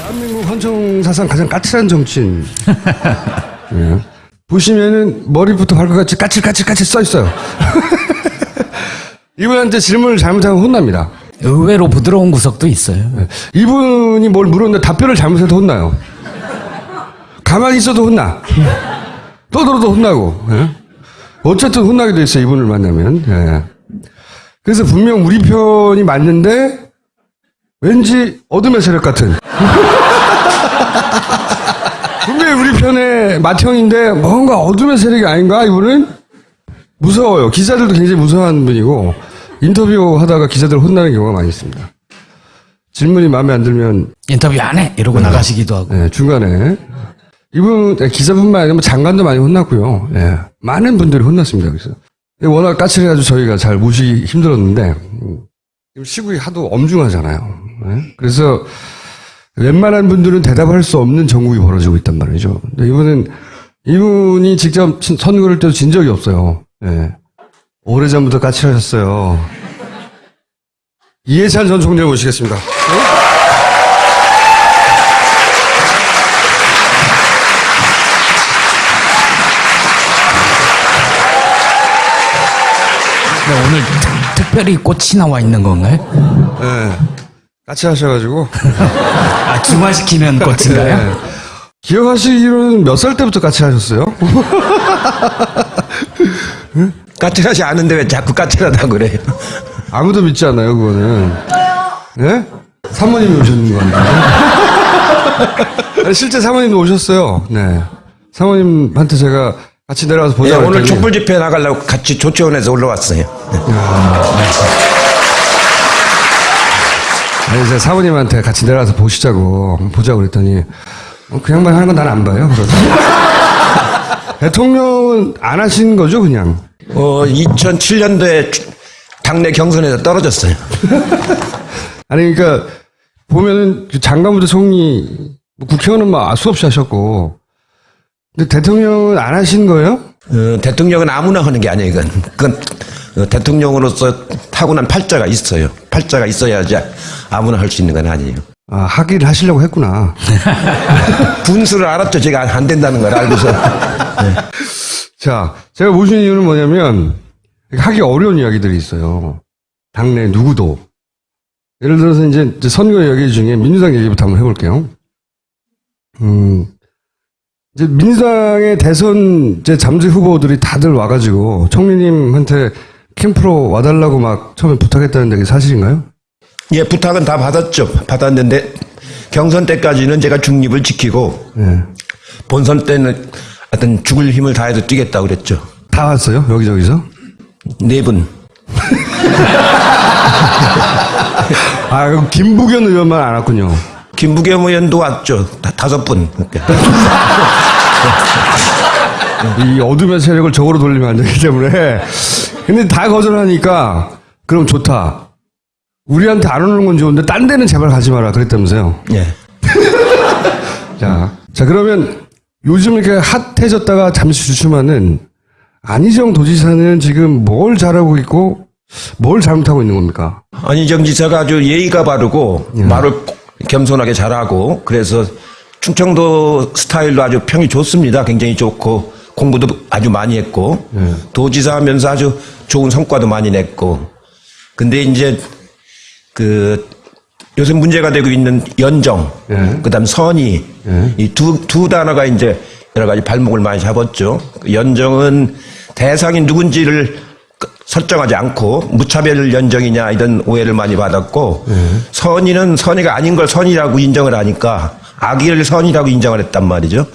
대한민국 헌정 사상 가장 까칠한 정치인. 예. 보시면은 머리부터 발끝까지 까칠까칠 써 있어요. 이분한테 질문을 잘못하면 혼납니다. 의외로 부드러운 구석도 있어요. 예. 이분이 뭘 물었는데 답변을 잘못해도 혼나요. 가만히 있어도 혼나. 떠들어도 혼나고. 예. 어쨌든 혼나게 돼 있어요. 이분을 만나면. 예. 그래서 분명 우리 편이 맞는데 왠지 어둠의 세력 같은. 분명히 우리 편의 맏형인데 뭔가 어둠의 세력이 아닌가? 이분은 무서워요. 기자들도 굉장히 무서워하는 분이고 인터뷰 하다가 기자들 혼나는 경우가 많이 있습니다. 질문이 마음에 안 들면 인터뷰 안 해! 이러고 나가시기도 하고. 네, 중간에 이분 기자뿐만 아니라 장관도 많이 혼났고요. 네, 많은 분들이 혼났습니다. 그래서 워낙 까칠해가지고 저희가 잘 모시기 힘들었는데 지금 시국이 하도 엄중하잖아요. 네? 그래서 웬만한 분들은 대답할 수 없는 정국이 벌어지고 있단 말이죠. 근데 이분이 직접 선거를 때도 진 적이 없어요. 네. 오래전부터 까칠하셨어요. 이해찬 전 총장 모시겠습니다. 네, 오늘 특별히 꽃이 나와 있는 건가요? 네. 까칠하셔가지고. 아, 중화시키는 꽃인가요? 네. 기억하시기로는 몇 살 때부터 까칠하셨어요? 까칠하지 않은데 왜 자꾸 까칠하다고 그래요? 아무도 믿지 않아요, 그거는. 예? 사모님이 오셨는 건데. 아니, 실제 사모님도 오셨어요. 네. 사모님한테 제가 같이 내려가서 보자. 네, 오늘 그랬더니 촛불 집회 나가려고 같이 조치원에서 올라왔어요. 아니, 제가 사모님한테 같이 내려가서 보자고 그랬더니, 그 양반 하는 건 난 안 봐요. 그러더니. 대통령은 안 하신 거죠, 그냥? 2007년도에 당내 경선에서 떨어졌어요. 아니, 그러니까, 보면은, 장관부터 총리, 국회의원은 막 수없이 하셨고, 근데 대통령은 안 하신 거예요? 대통령은 아무나 하는 게 아니에요, 그건 대통령으로서 타고난 팔자가 있어요. 팔자가 있어야지 아무나 할 수 있는 건 아니에요. 아, 하기를 하시려고 했구나. 분수를 알았죠. 제가 안 된다는 걸 알고서. 네. 자, 제가 모신 이유는 뭐냐면, 하기 어려운 이야기들이 있어요. 당내 누구도. 예를 들어서 이제 선거 이야기 중에 민주당 얘기부터 한번 해볼게요. 이제 민주당의 대선 이제 잠재 후보들이 다들 와가지고 총리님한테 캠프로 와달라고 막 처음에 부탁했다는데 그게 사실인가요? 예, 부탁은 다 받았죠. 받았는데 경선 때까지는 제가 중립을 지키고 네. 본선 때는 하여튼 죽을 힘을 다해서 뛰겠다고 그랬죠. 다 왔어요? 여기저기서? 4분. 아, 그럼 김부겸 의원만 안 왔군요. 김부겸 의원도 왔죠. 5분. 이 어둠의 세력을 적으로 돌리면 안 되기 때문에. 근데 다 거절하니까, 그럼 좋다. 우리한테 안 오는 건 좋은데, 딴 데는 제발 가지 마라. 그랬다면서요. 예. 자, 그러면 요즘 이렇게 핫해졌다가 잠시 주춤하는 안희정 도지사는 지금 뭘 잘하고 있고, 뭘 잘못하고 있는 겁니까? 안희정 지사가 아주 예의가 바르고 말을 겸손하게 잘하고 그래서 충청도 스타일로 아주 평이 좋습니다. 굉장히 좋고 공부도 아주 많이 했고 도지사 하면서 아주 좋은 성과도 많이 냈고 근데 이제 요새 문제가 되고 있는 연정 그다음 선의 이 두 단어가 이제 여러 가지 발목을 많이 잡았죠. 연정은 대상이 누군지를 설정하지 않고 무차별 연정이냐 이런 오해를 많이 받았고 선의는 선의가 아닌 걸 선의라고 인정을 하니까 악의를 선의라고 인정을 했단 말이죠.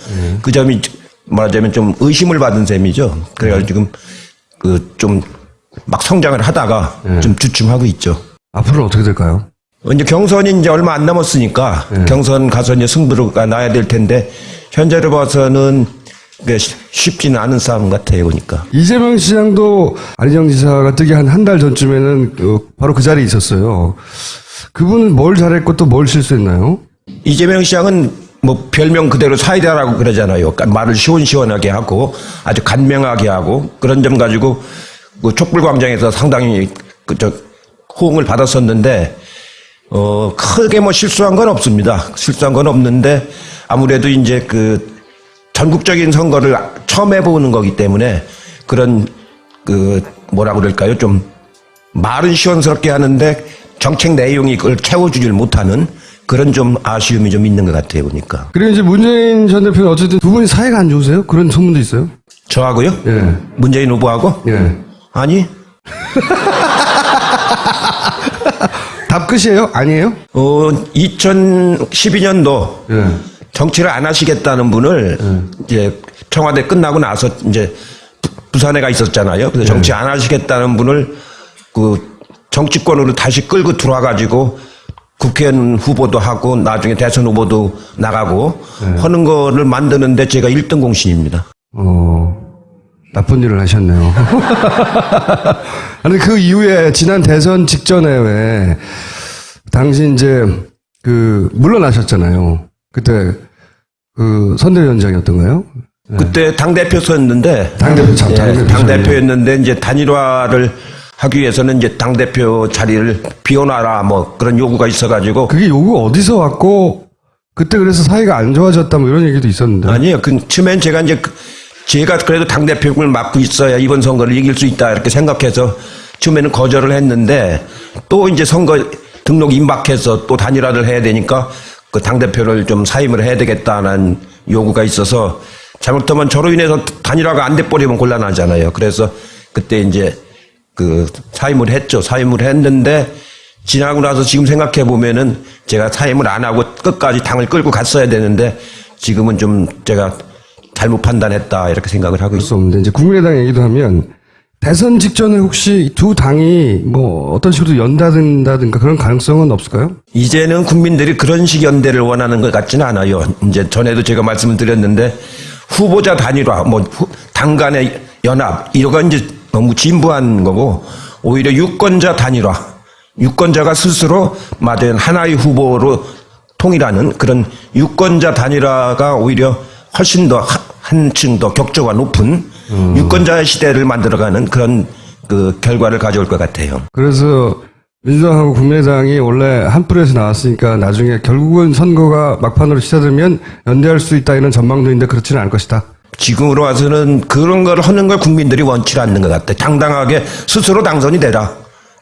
그 점이 말하자면 좀 의심을 받은 셈이죠. 그래가지고 지금 좀 막 성장을 하다가 좀 주춤하고 있죠. 앞으로는 어떻게 될까요? 이제 경선이 이제 얼마 안 남았으니까 경선 가서 이제 승부가 나야 될 텐데 현재로 봐서는 쉽지는 않은 싸움 같아요, 보니까. 이재명 시장도 안희정 지사가 뜨기 한 달 전쯤에는 바로 그 자리에 있었어요. 그분은 뭘 잘했고 또 뭘 실수했나요? 이재명 시장은 뭐 별명 그대로 사이다라고 그러잖아요. 그러니까 말을 시원시원하게 하고 아주 간명하게 하고 그런 점 가지고 그 촛불광장에서 상당히 호응을 받았었는데 크게 뭐 실수한 건 없습니다. 실수한 건 없는데 아무래도 이제 그 전국적인 선거를 처음 해보는 거기 때문에 그런 그 뭐라고 그럴까요? 좀 말은 시원스럽게 하는데 정책 내용이 그걸 채워주질 못하는 그런 좀 아쉬움이 좀 있는 것 같아요, 보니까. 그리고 이제 문재인 전 대표는 어쨌든 두 분이 사이가 안 좋으세요? 그런 소문도 있어요? 저하고요? 예. 문재인 후보하고? 예. 아니. 답 끝이에요? 아니에요? 2012년도 예. 정치를 안 하시겠다는 분을 이제 청와대 끝나고 나서 이제 부산에 가 있었잖아요. 그래서 정치 안 하시겠다는 분을 그 정치권으로 다시 끌고 들어와가지고 국회의원 후보도 하고 나중에 대선 후보도 나가고 하는 거를 만드는데 제가 1등 공신입니다. 나쁜 일을 하셨네요. 아니, 그 이후에 지난 대선 직전에 왜, 당시 이제, 물러나셨잖아요. 그때, 선대위원장이었던가요? 그때 당대표였는데. 당대표였는데 이제 단일화를 하기 위해서는 이제 당대표 자리를 비워놔라 뭐 그런 요구가 있어가지고. 그게 요구 어디서 왔고, 그때 그래서 사이가 안 좋아졌다 뭐 이런 얘기도 있었는데. 아니요. 처음엔 제가 이제 제가 그래도 당대표를 맡고 있어야 이번 선거를 이길 수 있다 이렇게 생각해서 처음에는 거절을 했는데 또 이제 선거 등록 임박해서 또 단일화를 해야 되니까 그 당대표를 좀 사임을 해야 되겠다는 요구가 있어서 잘못하면 저로 인해서 단일화가 안 돼버리면 곤란하잖아요. 그래서 그때 이제 그 사임을 했죠. 사임을 했는데 지나고 나서 지금 생각해 보면은 제가 사임을 안 하고 끝까지 당을 끌고 갔어야 되는데 지금은 좀 제가 잘못 판단했다 이렇게 생각을 하고 있습니다. 없는데 이제 국민의당 얘기도 하면 대선 직전에 혹시 두 당이 뭐 어떤 식으로 연다든가 그런 가능성은 없을까요? 이제는 국민들이 그런 식 연대를 원하는 것 같지는 않아요. 이제 전에도 제가 말씀을 드렸는데 후보자 단일화, 뭐 당 간의 연합 이런 건 이제 너무 진부한 거고 오히려 유권자 단일화, 유권자가 스스로 맞은 하나의 후보로 통일하는 그런 유권자 단일화가 오히려 훨씬 더 한층 더 격조가 높은 유권자의 시대를 만들어가는 그런 그 결과를 가져올 것 같아요. 그래서 민주당하고 국민의당이 원래 한 뿔에서 나왔으니까 나중에 결국은 선거가 막판으로 치닫으면 연대할 수 있다 이런 전망도 있는데 그렇지는 않을 것이다. 지금으로 와서는 그런 걸 하는 걸 국민들이 원치 않는 것 같아요. 당당하게 스스로 당선이 되라.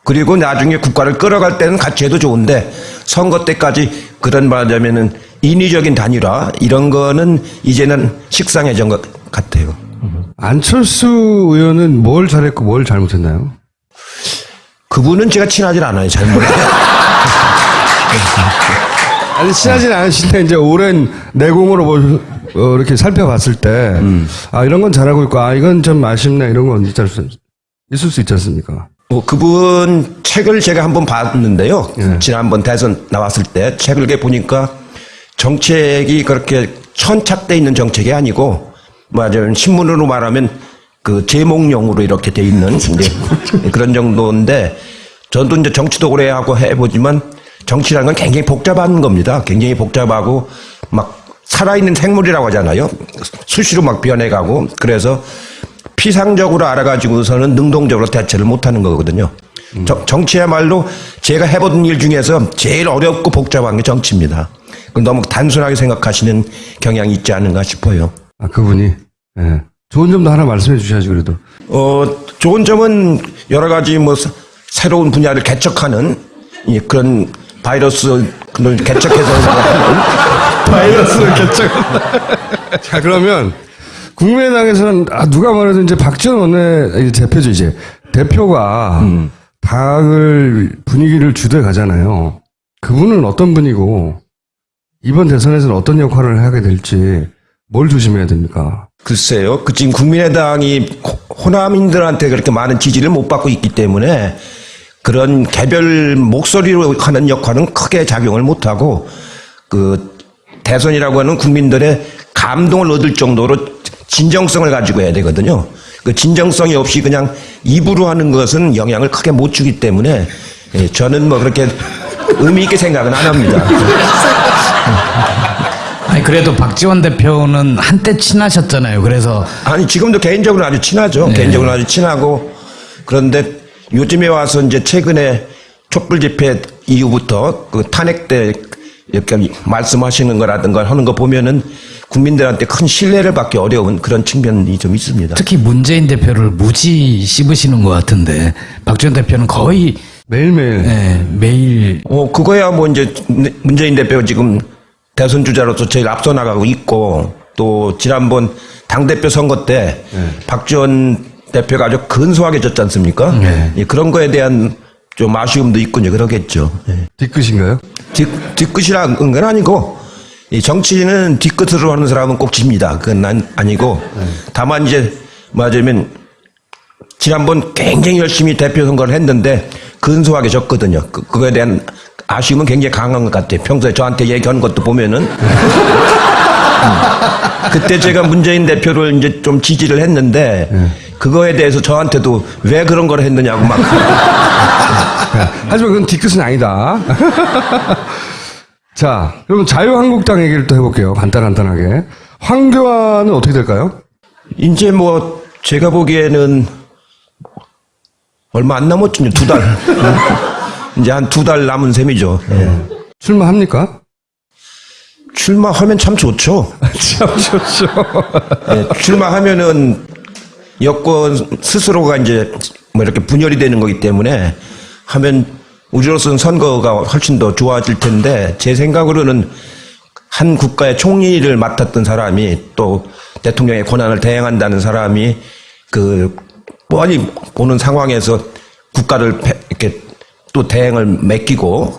그리고 나중에 국가를 끌어갈 때는 같이 해도 좋은데 선거 때까지 그런 말하자면은 인위적인 단일화 이런 거는 이제는 식상해진 것 같아요. 안철수 의원은 뭘 잘했고 뭘 잘못했나요? 그분은 제가 친하질 않아요. 잘 몰라요. 아니 친하진 않으신데 이제 오랜 내공으로 이렇게 살펴봤을 때 이런 건 잘하고 있고 이건 좀 아쉽네 이런 건 있을 수 있지 않습니까? 그분 책을 제가 한번 봤는데요. 지난번 대선 나왔을 때 책을 이렇게 보니까 정책이 그렇게 천착돼 있는 정책이 아니고 맞아요. 신문으로 말하면 그 제목용으로 이렇게 돼 있는 이제 그런 정도인데 저도 이제 정치도 오래 하고 해보지만 정치라는 건 굉장히 복잡한 겁니다. 굉장히 복잡하고 막 살아있는 생물이라고 하잖아요. 수시로 막 변해가고 그래서 피상적으로 알아가지고서는 능동적으로 대처를 못하는 거거든요. 정치야말로 제가 해본 일 중에서 제일 어렵고 복잡한 게 정치입니다. 너무 단순하게 생각하시는 경향이 있지 않은가 싶어요. 그분이 예. 좋은 점도 하나 말씀해 주셔야지 그래도. 좋은 점은 여러 가지 뭐 새로운 분야를 개척하는 그런 바이러스를 개척해서 하는 바이러스를 개척. 자 그러면 국민의당에서는 누가 말해도 이제 박지원 원내 대표죠 이제 대표가 당을 분위기를 주도해 가잖아요. 그분은 어떤 분이고 이번 대선에서는 어떤 역할을 하게 될지 뭘 조심해야 됩니까? 글쎄요. 지금 국민의당이 호남인들한테 그렇게 많은 지지를 못 받고 있기 때문에 그런 개별 목소리로 하는 역할은 크게 작용을 못하고 그 대선이라고 하는 국민들의 감동을 얻을 정도로 진정성을 가지고 해야 되거든요. 그 진정성이 없이 그냥 입으로 하는 것은 영향을 크게 못 주기 때문에 저는 뭐 그렇게 의미 있게 생각은 안 합니다. 아니 그래도 박지원 대표는 한때 친하셨잖아요. 그래서 아니 지금도 개인적으로 아주 친하죠. 개인적으로 아주 친하고 그런데 요즘에 와서 이제 최근에 촛불 집회 이후부터 그 탄핵 때 이렇게 말씀하시는 거라든가 하는 거 보면은 국민들한테 큰 신뢰를 받기 어려운 그런 측면이 좀 있습니다. 특히 문재인 대표를 무지 씹으시는 것 같은데 박지원 대표는 거의 매일매일. 예, 매일 그거야 뭐 이제 문재인 대표 지금 대선 주자로서 제일 앞서 나가고 있고 또 지난번 당대표 선거 때 박지원 대표가 아주 근소하게 졌지 않습니까? 예, 그런 거에 대한 좀 아쉬움도 있고 이제 그러겠죠. 예. 뒤끝인가요? 뒤끝이라는 건 아니고 이 정치인은 뒤끝으로 하는 사람은 꼭 집니다. 그건 아니고 다만 이제 말하자면 지난번 굉장히 열심히 대표 선거를 했는데 근소하게 졌거든요. 그거에 대한 아쉬움은 굉장히 강한 것 같아요. 평소에 저한테 얘기하는 것도 보면은 그때 제가 문재인 대표를 이제 좀 지지를 했는데 그거에 대해서 저한테도 왜 그런 걸 했느냐고 막 하지만 그건 뒤끝은 아니다. 자, 그럼 자유한국당 얘기를 또 해볼게요. 간단하게. 황교안은 어떻게 될까요? 이제 뭐 제가 보기에는 얼마 안 남았죠. 2달. 이제 한 2달 남은 셈이죠. 출마합니까? 출마하면 참 좋죠. 참 좋죠. 예, 출마하면은 여권 스스로가 이제 뭐 이렇게 분열이 되는 거기 때문에 하면 우리로서는 선거가 훨씬 더 좋아질 텐데 제 생각으로는 한 국가의 총리를 맡았던 사람이 또 대통령의 권한을 대행한다는 사람이 그 뻔히 보는 상황에서 국가를 이렇게 또 대행을 맡기고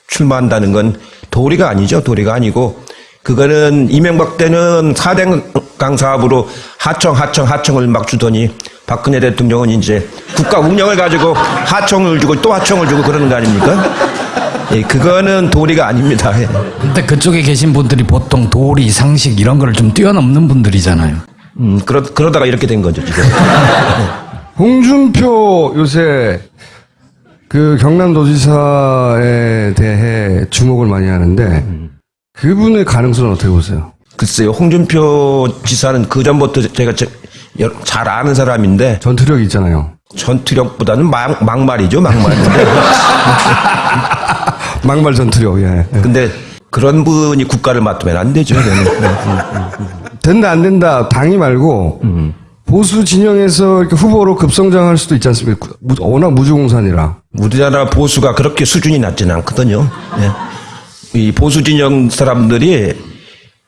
출마한다는 건 도리가 아니죠. 도리가 아니고 그거는 이명박 때는 4대강 사업으로 하청을 막 주더니 박근혜 대통령은 이제 국가 운영을 가지고 하청을 주고 또 하청을 주고 그러는 거 아닙니까? 예, 그거는 도리가 아닙니다. 예. 근데 그쪽에 계신 분들이 보통 도리, 상식 이런 거를 좀 뛰어넘는 분들이잖아요. 그러다가 이렇게 된 거죠, 지금. 홍준표 요새 그 경남도지사에 대해 주목을 많이 하는데 그분의 가능성은 어떻게 보세요? 글쎄요, 홍준표 지사는 그전부터 제가 잘 아는 사람인데 전투력이 있잖아요. 전투력보다는 막말이죠, 막말. 막말 전투력, 예. 근데 그런 분이 국가를 맡으면 안 되죠. 된다, 안 된다, 당이 말고, 보수 진영에서 이렇게 후보로 급성장할 수도 있지 않습니까? 워낙 무주공산이라. 우리나라 보수가 그렇게 수준이 낮지는 않거든요. 예. 이 보수 진영 사람들이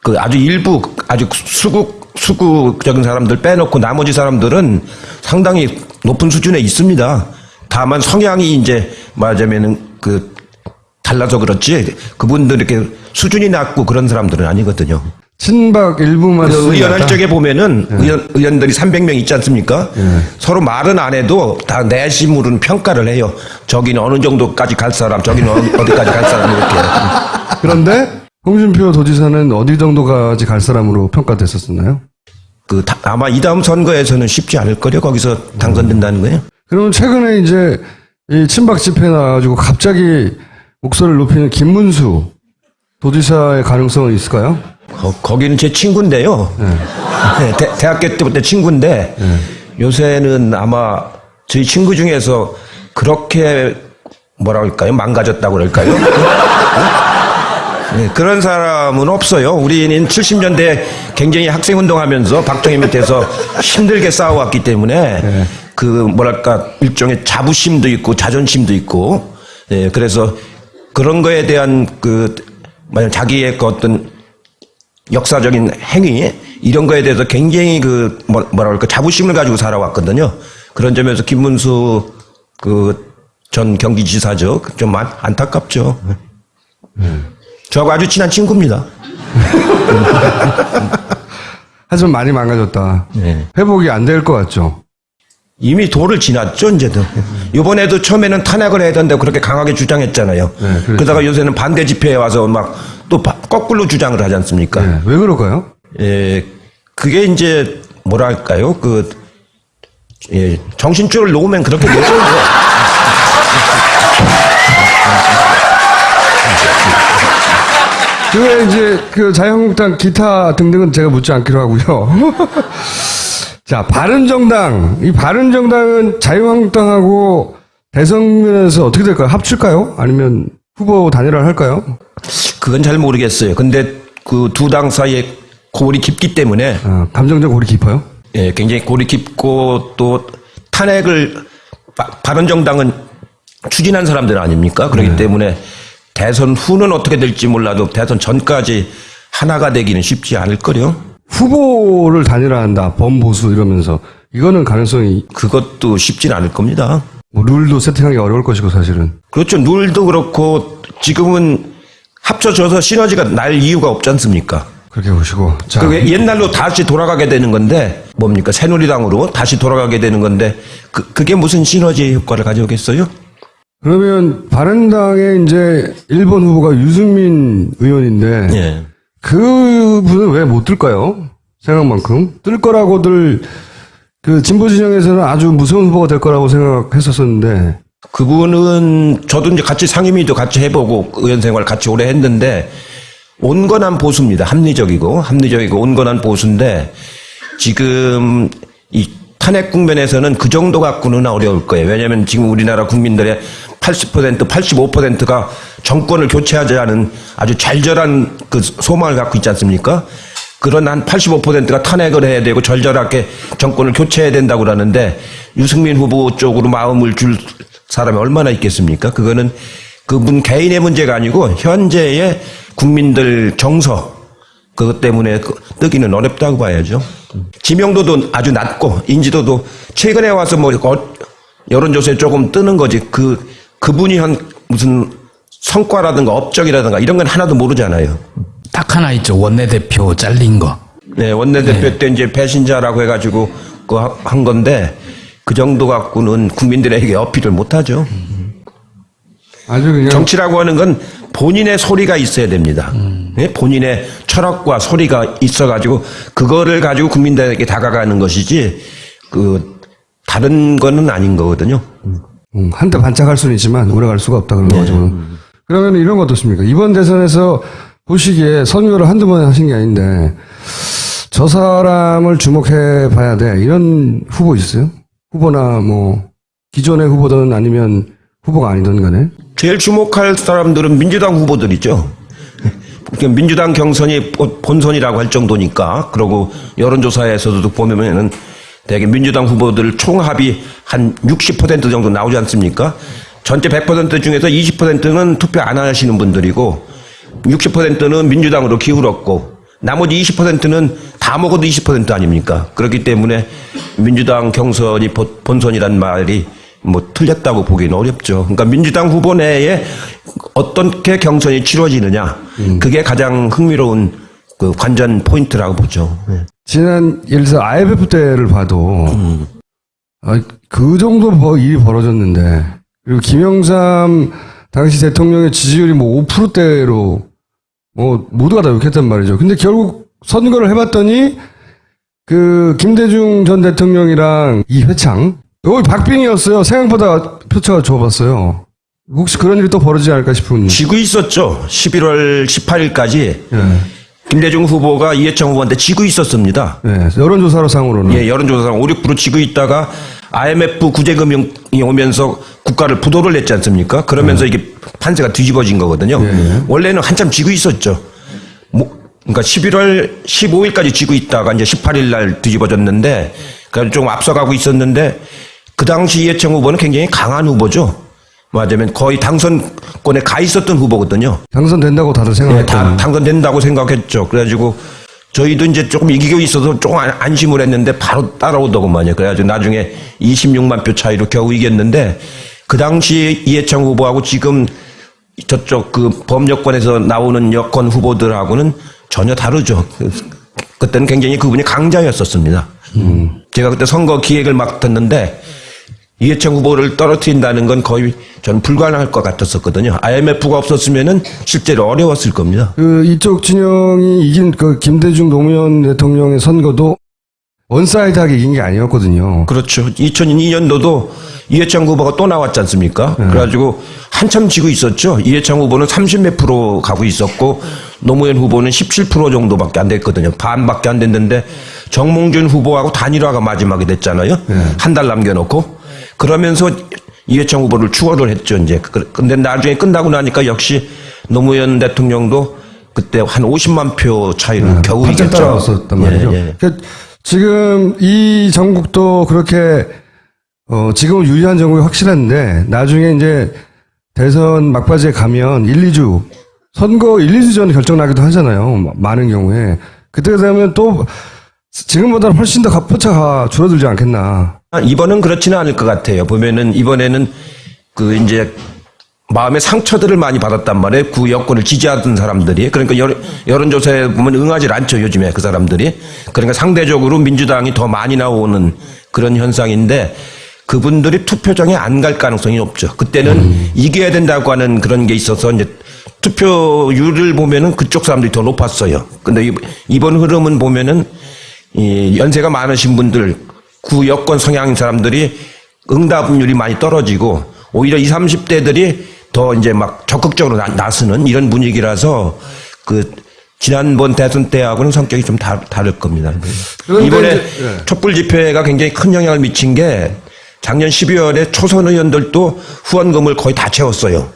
그 아주 일부 아주 수구적인 사람들 빼놓고 나머지 사람들은 상당히 높은 수준에 있습니다. 다만 성향이 이제 말하자면은 그 달라서 그렇지 그분들 이렇게 수준이 낮고 그런 사람들은 아니거든요. 친박 일부만 그 의원 쪽에 보면은 의원들이 300명 있지 않습니까? 서로 말은 안 해도 다 내심으로는 평가를 해요. 저기는 어느 정도까지 갈 사람, 저기는 어디까지 갈 사람 이렇게. 그런데 홍준표 도지사는 어디 정도까지 갈 사람으로 평가됐었나요? 아마 이 다음 선거에서는 쉽지 않을 거요. 거기서 당선된다는 거예요. 그러면 최근에 이제 이 친박 집회 나와가지고 갑자기 목소리를 높이는 김문수 도지사의 가능성은 있을까요? 거기는 제 친구인데요. 네, 대학교 때부터 친구인데 요새는 아마 저희 친구 중에서 그렇게 뭐라 할까요? 망가졌다고 그럴까요? 네, 그런 사람은 없어요. 우리는 70년대 굉장히 학생운동하면서 박정희 밑에서 힘들게 싸워왔기 때문에 그 뭐랄까 일종의 자부심도 있고 자존심도 있고 그래서 그런 거에 대한 만약 자기의 그 어떤 역사적인 행위 이런 거에 대해서 굉장히 뭐라 그럴까 자부심을 가지고 살아왔거든요. 그런 점에서 김문수 전 경기지사죠. 좀 안타깝죠. 저하고 아주 친한 친구입니다. 하지만 많이 망가졌다. 회복이 안 될 것 같죠? 이미 도를 지났죠, 이제도. 이번에도 처음에는 탄핵을 해야 된다고 그렇게 강하게 주장했잖아요. 그렇죠. 그러다가 요새는 반대 집회에 와서 막 또 거꾸로 주장을 하지 않습니까? 왜 그럴까요? 그게 이제 뭐랄까요? 정신줄을 놓으면 그렇게 되죠. 그게 이제 자유한국당 기타 등등은 제가 묻지 않기로 하고요. 자, 바른정당. 이 바른정당은 자유한국당하고 대선면에서 어떻게 될까요? 합칠까요? 아니면 후보 단일화를 할까요? 그건 잘 모르겠어요. 근데 그 두 당 사이에 골이 깊기 때문에 감정적 골이 깊어요? 예, 굉장히 골이 깊고 또 탄핵을 바른정당은 추진한 사람들 아닙니까? 그렇기 때문에 대선 후는 어떻게 될지 몰라도 대선 전까지 하나가 되기는 쉽지 않을 거요. 후보를 단일화한다, 범보수 이러면서 이거는 가능성이 그것도 쉽진 않을 겁니다. 뭐 룰도 세팅하기 어려울 것이고 사실은. 그렇죠. 룰도 그렇고 지금은 합쳐져서 시너지가 날 이유가 없지 않습니까? 그렇게 보시고. 자, 그게 옛날로 다시 돌아가게 되는 건데 뭡니까? 새누리당으로 다시 돌아가게 되는 건데 그게 무슨 시너지 효과를 가져오겠어요? 그러면 바른당의 이제 1번 후보가 유승민 의원인데 예. 그분은 왜 못 뜰까요? 생각만큼 뜰 거라고들 그 진보 진영에서는 아주 무서운 후보가 될 거라고 생각했었었는데 그분은 저도 이제 같이 상임위도 같이 해보고 의원 생활 같이 오래 했는데 온건한 보수입니다. 합리적이고 온건한 보수인데 지금 이 탄핵 국면에서는 그 정도 갖고는 어려울 거예요. 왜냐하면 지금 우리나라 국민들의 80%, 85%가 정권을 교체하지 않은 아주 절절한 그 소망을 갖고 있지 않습니까? 그런 한 85%가 탄핵을 해야 되고 절절하게 정권을 교체해야 된다고 그러는데 유승민 후보 쪽으로 마음을 줄 사람이 얼마나 있겠습니까? 그거는 그분 개인의 문제가 아니고 현재의 국민들 정서 그것 때문에 뜨기는 어렵다고 봐야죠. 지명도도 아주 낮고 인지도도 최근에 와서 뭐 여론조사에 조금 뜨는 거지 그분이 한 무슨 성과라든가 업적이라든가 이런 건 하나도 모르잖아요. 딱 하나 있죠. 원내대표 잘린 거. 네, 원내대표 때 이제 배신자라고 해가지고 한 건데 그 정도 갖고는 국민들에게 어필을 못하죠. 아주 그냥 정치라고 하는 건 본인의 소리가 있어야 됩니다. 네? 본인의 철학과 소리가 있어가지고 그거를 가지고 국민들에게 다가가는 것이지 다른 거는 아닌 거거든요. 한때 반짝할 수는 있지만 오래 갈 수가 없다 그런 거죠. 그러면 이런 거 어떻습니까? 이번 대선에서 보시기에 선거를 한두 번 하신 게 아닌데 저 사람을 주목해 봐야 돼 이런 후보 있어요? 후보나 뭐 기존의 후보든 아니면 후보가 아니든 간에 제일 주목할 사람들은 민주당 후보들이죠. 민주당 경선이 본선이라고 할 정도니까 그러고 여론조사에서도 보면은 대개 민주당 후보들 총합이 한 60% 정도 나오지 않습니까? 전체 100% 중에서 20%는 투표 안 하시는 분들이고 60%는 민주당으로 기울었고 나머지 20%는 다 먹어도 20% 아닙니까? 그렇기 때문에 민주당 경선이 본선이란 말이 뭐 틀렸다고 보기는 어렵죠. 그러니까 민주당 후보 내에 어떻게 경선이 치러지느냐 그게 가장 흥미로운 그 관전 포인트라고 보죠. 네. 지난 예를 들어서 IMF 때를 봐도 그 정도 일이 벌어졌는데 그리고 김영삼 당시 대통령의 지지율이 뭐 5%대로 뭐 모두가 다 욕했단 말이죠. 근데 결국 선거를 해봤더니 그 김대중 전 대통령이랑 이회창 여기 박빙이었어요. 생각보다 표차가 좁았어요. 혹시 그런 일이 또 벌어지지 않을까 싶은. 지고 있었죠. 11월 18일까지 예. 김대중 후보가 이해창 후보한테 지고 있었습니다. 예. 여론조사로 상으로는. 예, 여론조사상 5, 6% 지고 있다가 IMF 구제금융이 오면서 국가를 부도를 냈지 않습니까? 그러면서 이게 판세가 뒤집어진 거거든요. 원래는 한참 지고 있었죠. 그러니까 11월 15일까지 지고 있다가 이제 18일 날 뒤집어졌는데, 그러니까 좀 앞서가고 있었는데, 그 당시 이해창 후보는 굉장히 강한 후보죠. 말하자면 거의 당선권에 가 있었던 후보거든요. 당선된다고 다들 네, 생각했던. 다 당선된다고 생각했죠. 그래가지고 저희도 이제 조금 이기고 있어서 조금 안심을 했는데 바로 따라오더구만요. 그래가지고 나중에 26만 표 차이로 겨우 이겼는데 그 당시 이해창 후보하고 지금 저쪽 그 범여권에서 나오는 여권 후보들하고는 전혀 다르죠. 그때는 굉장히 그분이 강자였었습니다. 제가 그때 선거 기획을 맡았는데 이해창 후보를 떨어뜨린다는 건 거의 전 불가능할 것 같았었거든요. IMF가 없었으면은 실제로 어려웠을 겁니다. 그 이쪽 진영이 이긴 그 김대중 노무현 대통령의 선거도 원사이드하게 이긴 게 아니었거든요. 그렇죠. 2002년도도 이해창 후보가 또 나왔지 않습니까? 그래가지고 한참 지고 있었죠. 이해창 후보는 30몇 프로 가고 있었고 노무현 후보는 17% 정도밖에 안 됐거든요. 반밖에 안 됐는데 정몽준 후보하고 단일화가 마지막에 됐잖아요. 한 달 남겨놓고. 그러면서 이회창 후보를 추월을 했죠, 이제. 근데 나중에 끝나고 나니까 역시 노무현 대통령도 그때 한 50만 표 차이로 겨우 한참 이겼죠. 따라왔었단 말이죠. 예, 예. 그러니까 지금 이 정국도 그렇게 지금은 유리한 정국이 확실한데 나중에 이제 대선 막바지에 가면 1-2주 선거 1-2주 전에 결정 나기도 하잖아요. 많은 경우에 그때 되면 또 지금보다는 훨씬 더 표차가 줄어들지 않겠나. 이번은 그렇지는 않을 것 같아요. 보면은 이번에는 그 이제 마음의 상처들을 많이 받았단 말이에요. 그 여권을 지지하던 사람들이. 그러니까 여론조사에 보면 응하지 않죠, 요즘에 그 사람들이. 그러니까 상대적으로 민주당이 더 많이 나오는 그런 현상인데 그분들이 투표장에 안 갈 가능성이 없죠. 그때는 이겨야 된다고 하는 그런 게 있어서 이제 투표율을 보면은 그쪽 사람들이 더 높았어요. 근데 이번 흐름은 보면은 이 연세가 많으신 분들, 구 여권 성향인 사람들이 응답률이 많이 떨어지고 오히려 20, 30대들이 더 이제 막 적극적으로 나서는 이런 분위기라서 그 지난번 대선 때하고는 성격이 좀 다를 겁니다. 이번에 촛불 집회가 굉장히 큰 영향을 미친 게 작년 12월에 초선 의원들도 후원금을 거의 다 채웠어요.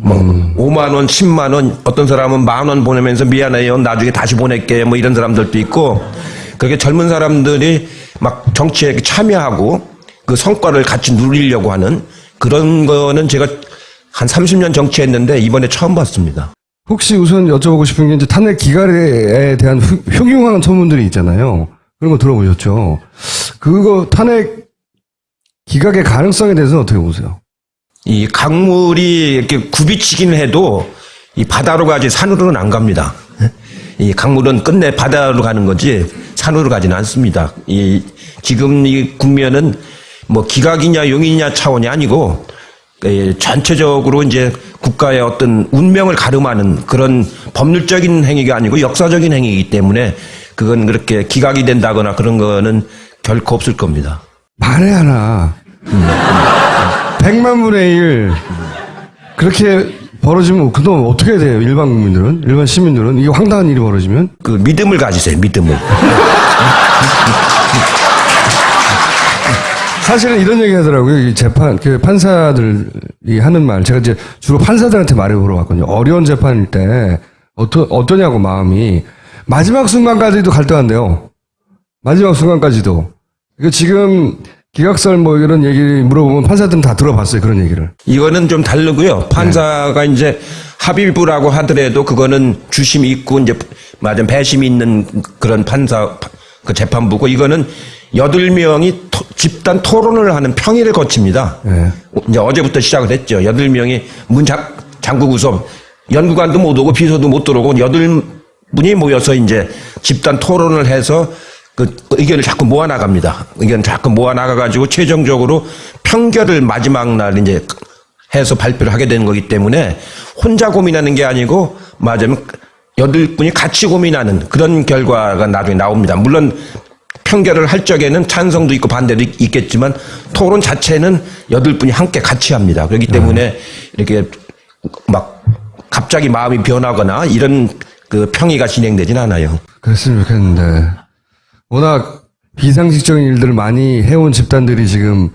뭐 5만 원, 10만 원, 어떤 사람은 10,000원 보내면서 미안해요, 나중에 다시 보낼게요, 뭐 이런 사람들도 있고 그렇게 젊은 사람들이 막 정치에 참여하고 그 성과를 같이 누리려고 하는 그런 거는 제가 한 30년 정치했는데 이번에 처음 봤습니다. 혹시 우선 여쭤보고 싶은 게 이제 탄핵 기각에 대한 흉흉한 소문들이 있잖아요. 그런 거 들어보셨죠? 그거 탄핵 기각의 가능성에 대해서는 어떻게 보세요? 이 강물이 이렇게 굽이치긴 해도 이 바다로 가지 산으로는 안 갑니다. 이 강물은 끝내 바다로 가는 거지 산으로 가지는 않습니다. 지금 이 국면은 뭐 기각이냐 용이냐 차원이 아니고 전체적으로 이제 국가의 어떤 운명을 가름하는 그런 법률적인 행위가 아니고 역사적인 행위이기 때문에 그건 그렇게 기각이 된다거나 그런 거는 결코 없을 겁니다. 만에 하나 100만 분의 1 그렇게 벌어지면 그동안 어떻게 해야 돼요? 일반 국민들은? 일반 시민들은? 이게 황당한 일이 벌어지면? 그 믿음을 가지세요. 믿음을. 사실은 이런 얘기 하더라고요. 이 재판, 그 판사들이 하는 말. 제가 이제 주로 판사들한테 말을 물어봤거든요. 어려운 재판일 때, 어떠냐고 마음이. 마지막 순간까지도 갈등한대요. 마지막 순간까지도. 이거 지금 기각설 뭐 이런 얘기 물어보면 판사들은 다 들어봤어요. 그런 얘기를. 이거는 좀 다르고요. 판사가 이제 합의부라고 하더라도 그거는 주심이 있고 이제 맞은 배심이 있는 그런 판사, 그 재판부고 이거는 8명이 집단 토론을 하는 평의를 거칩니다. 네. 이제 어제부터 시작을 했죠. 8명이 문 잠그고서 연구관도 못 오고 비서도 못 들어오고 8분이 모여서 이제 집단 토론을 해서 그 의견을 자꾸 모아나갑니다. 의견을 자꾸 모아나가가지고 최종적으로 평결을 마지막 날 이제 해서 발표를 하게 되는 거기 때문에 혼자 고민하는 게 아니고 맞으면 8분이 같이 고민하는 그런 결과가 나중에 나옵니다. 물론 평결을 할 적에는 찬성도 있고 반대도 있겠지만 토론 자체는 8분이 함께 같이 합니다. 그렇기 때문에 이렇게 막 갑자기 마음이 변하거나 이런 그 평의가 진행되진 않아요. 그랬으면 좋겠는데. 워낙 비상식적인 일들을 많이 해온 집단들이 지금,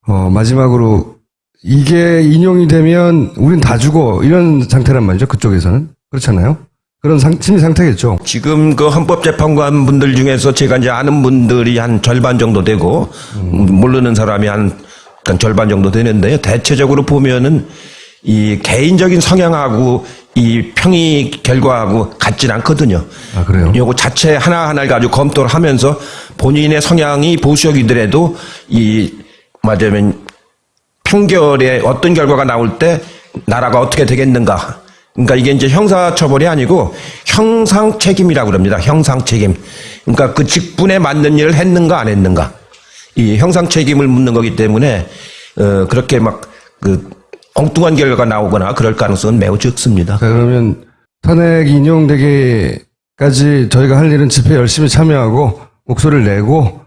마지막으로 이게 인용이 되면 우린 다 죽어. 이런 상태란 말이죠. 그쪽에서는. 그렇잖아요. 그런 심리 상태겠죠. 지금 그 헌법재판관 분들 중에서 제가 이제 아는 분들이 한 절반 정도 되고, 모르는 사람이 한 절반 정도 되는데요. 대체적으로 보면은 이 개인적인 성향하고 이 평의 결과하고 같진 않거든요. 아, 그래요? 요거 자체 하나하나를 가지고 검토를 하면서 본인의 성향이 보수적이더라도 맞으면 평결에 어떤 결과가 나올 때 나라가 어떻게 되겠는가. 그러니까 이게 이제 형사처벌이 아니고 형상 책임이라고 그럽니다. 형상 책임. 그러니까 그 직분에 맞는 일을 했는가 안 했는가. 이 형상 책임을 묻는 거기 때문에, 그렇게 엉뚱한 결과가 나오거나 그럴 가능성은 매우 적습니다. 자, 그러면 탄핵 인용되기까지 저희가 할 일은 집회 열심히 참여하고 목소리를 내고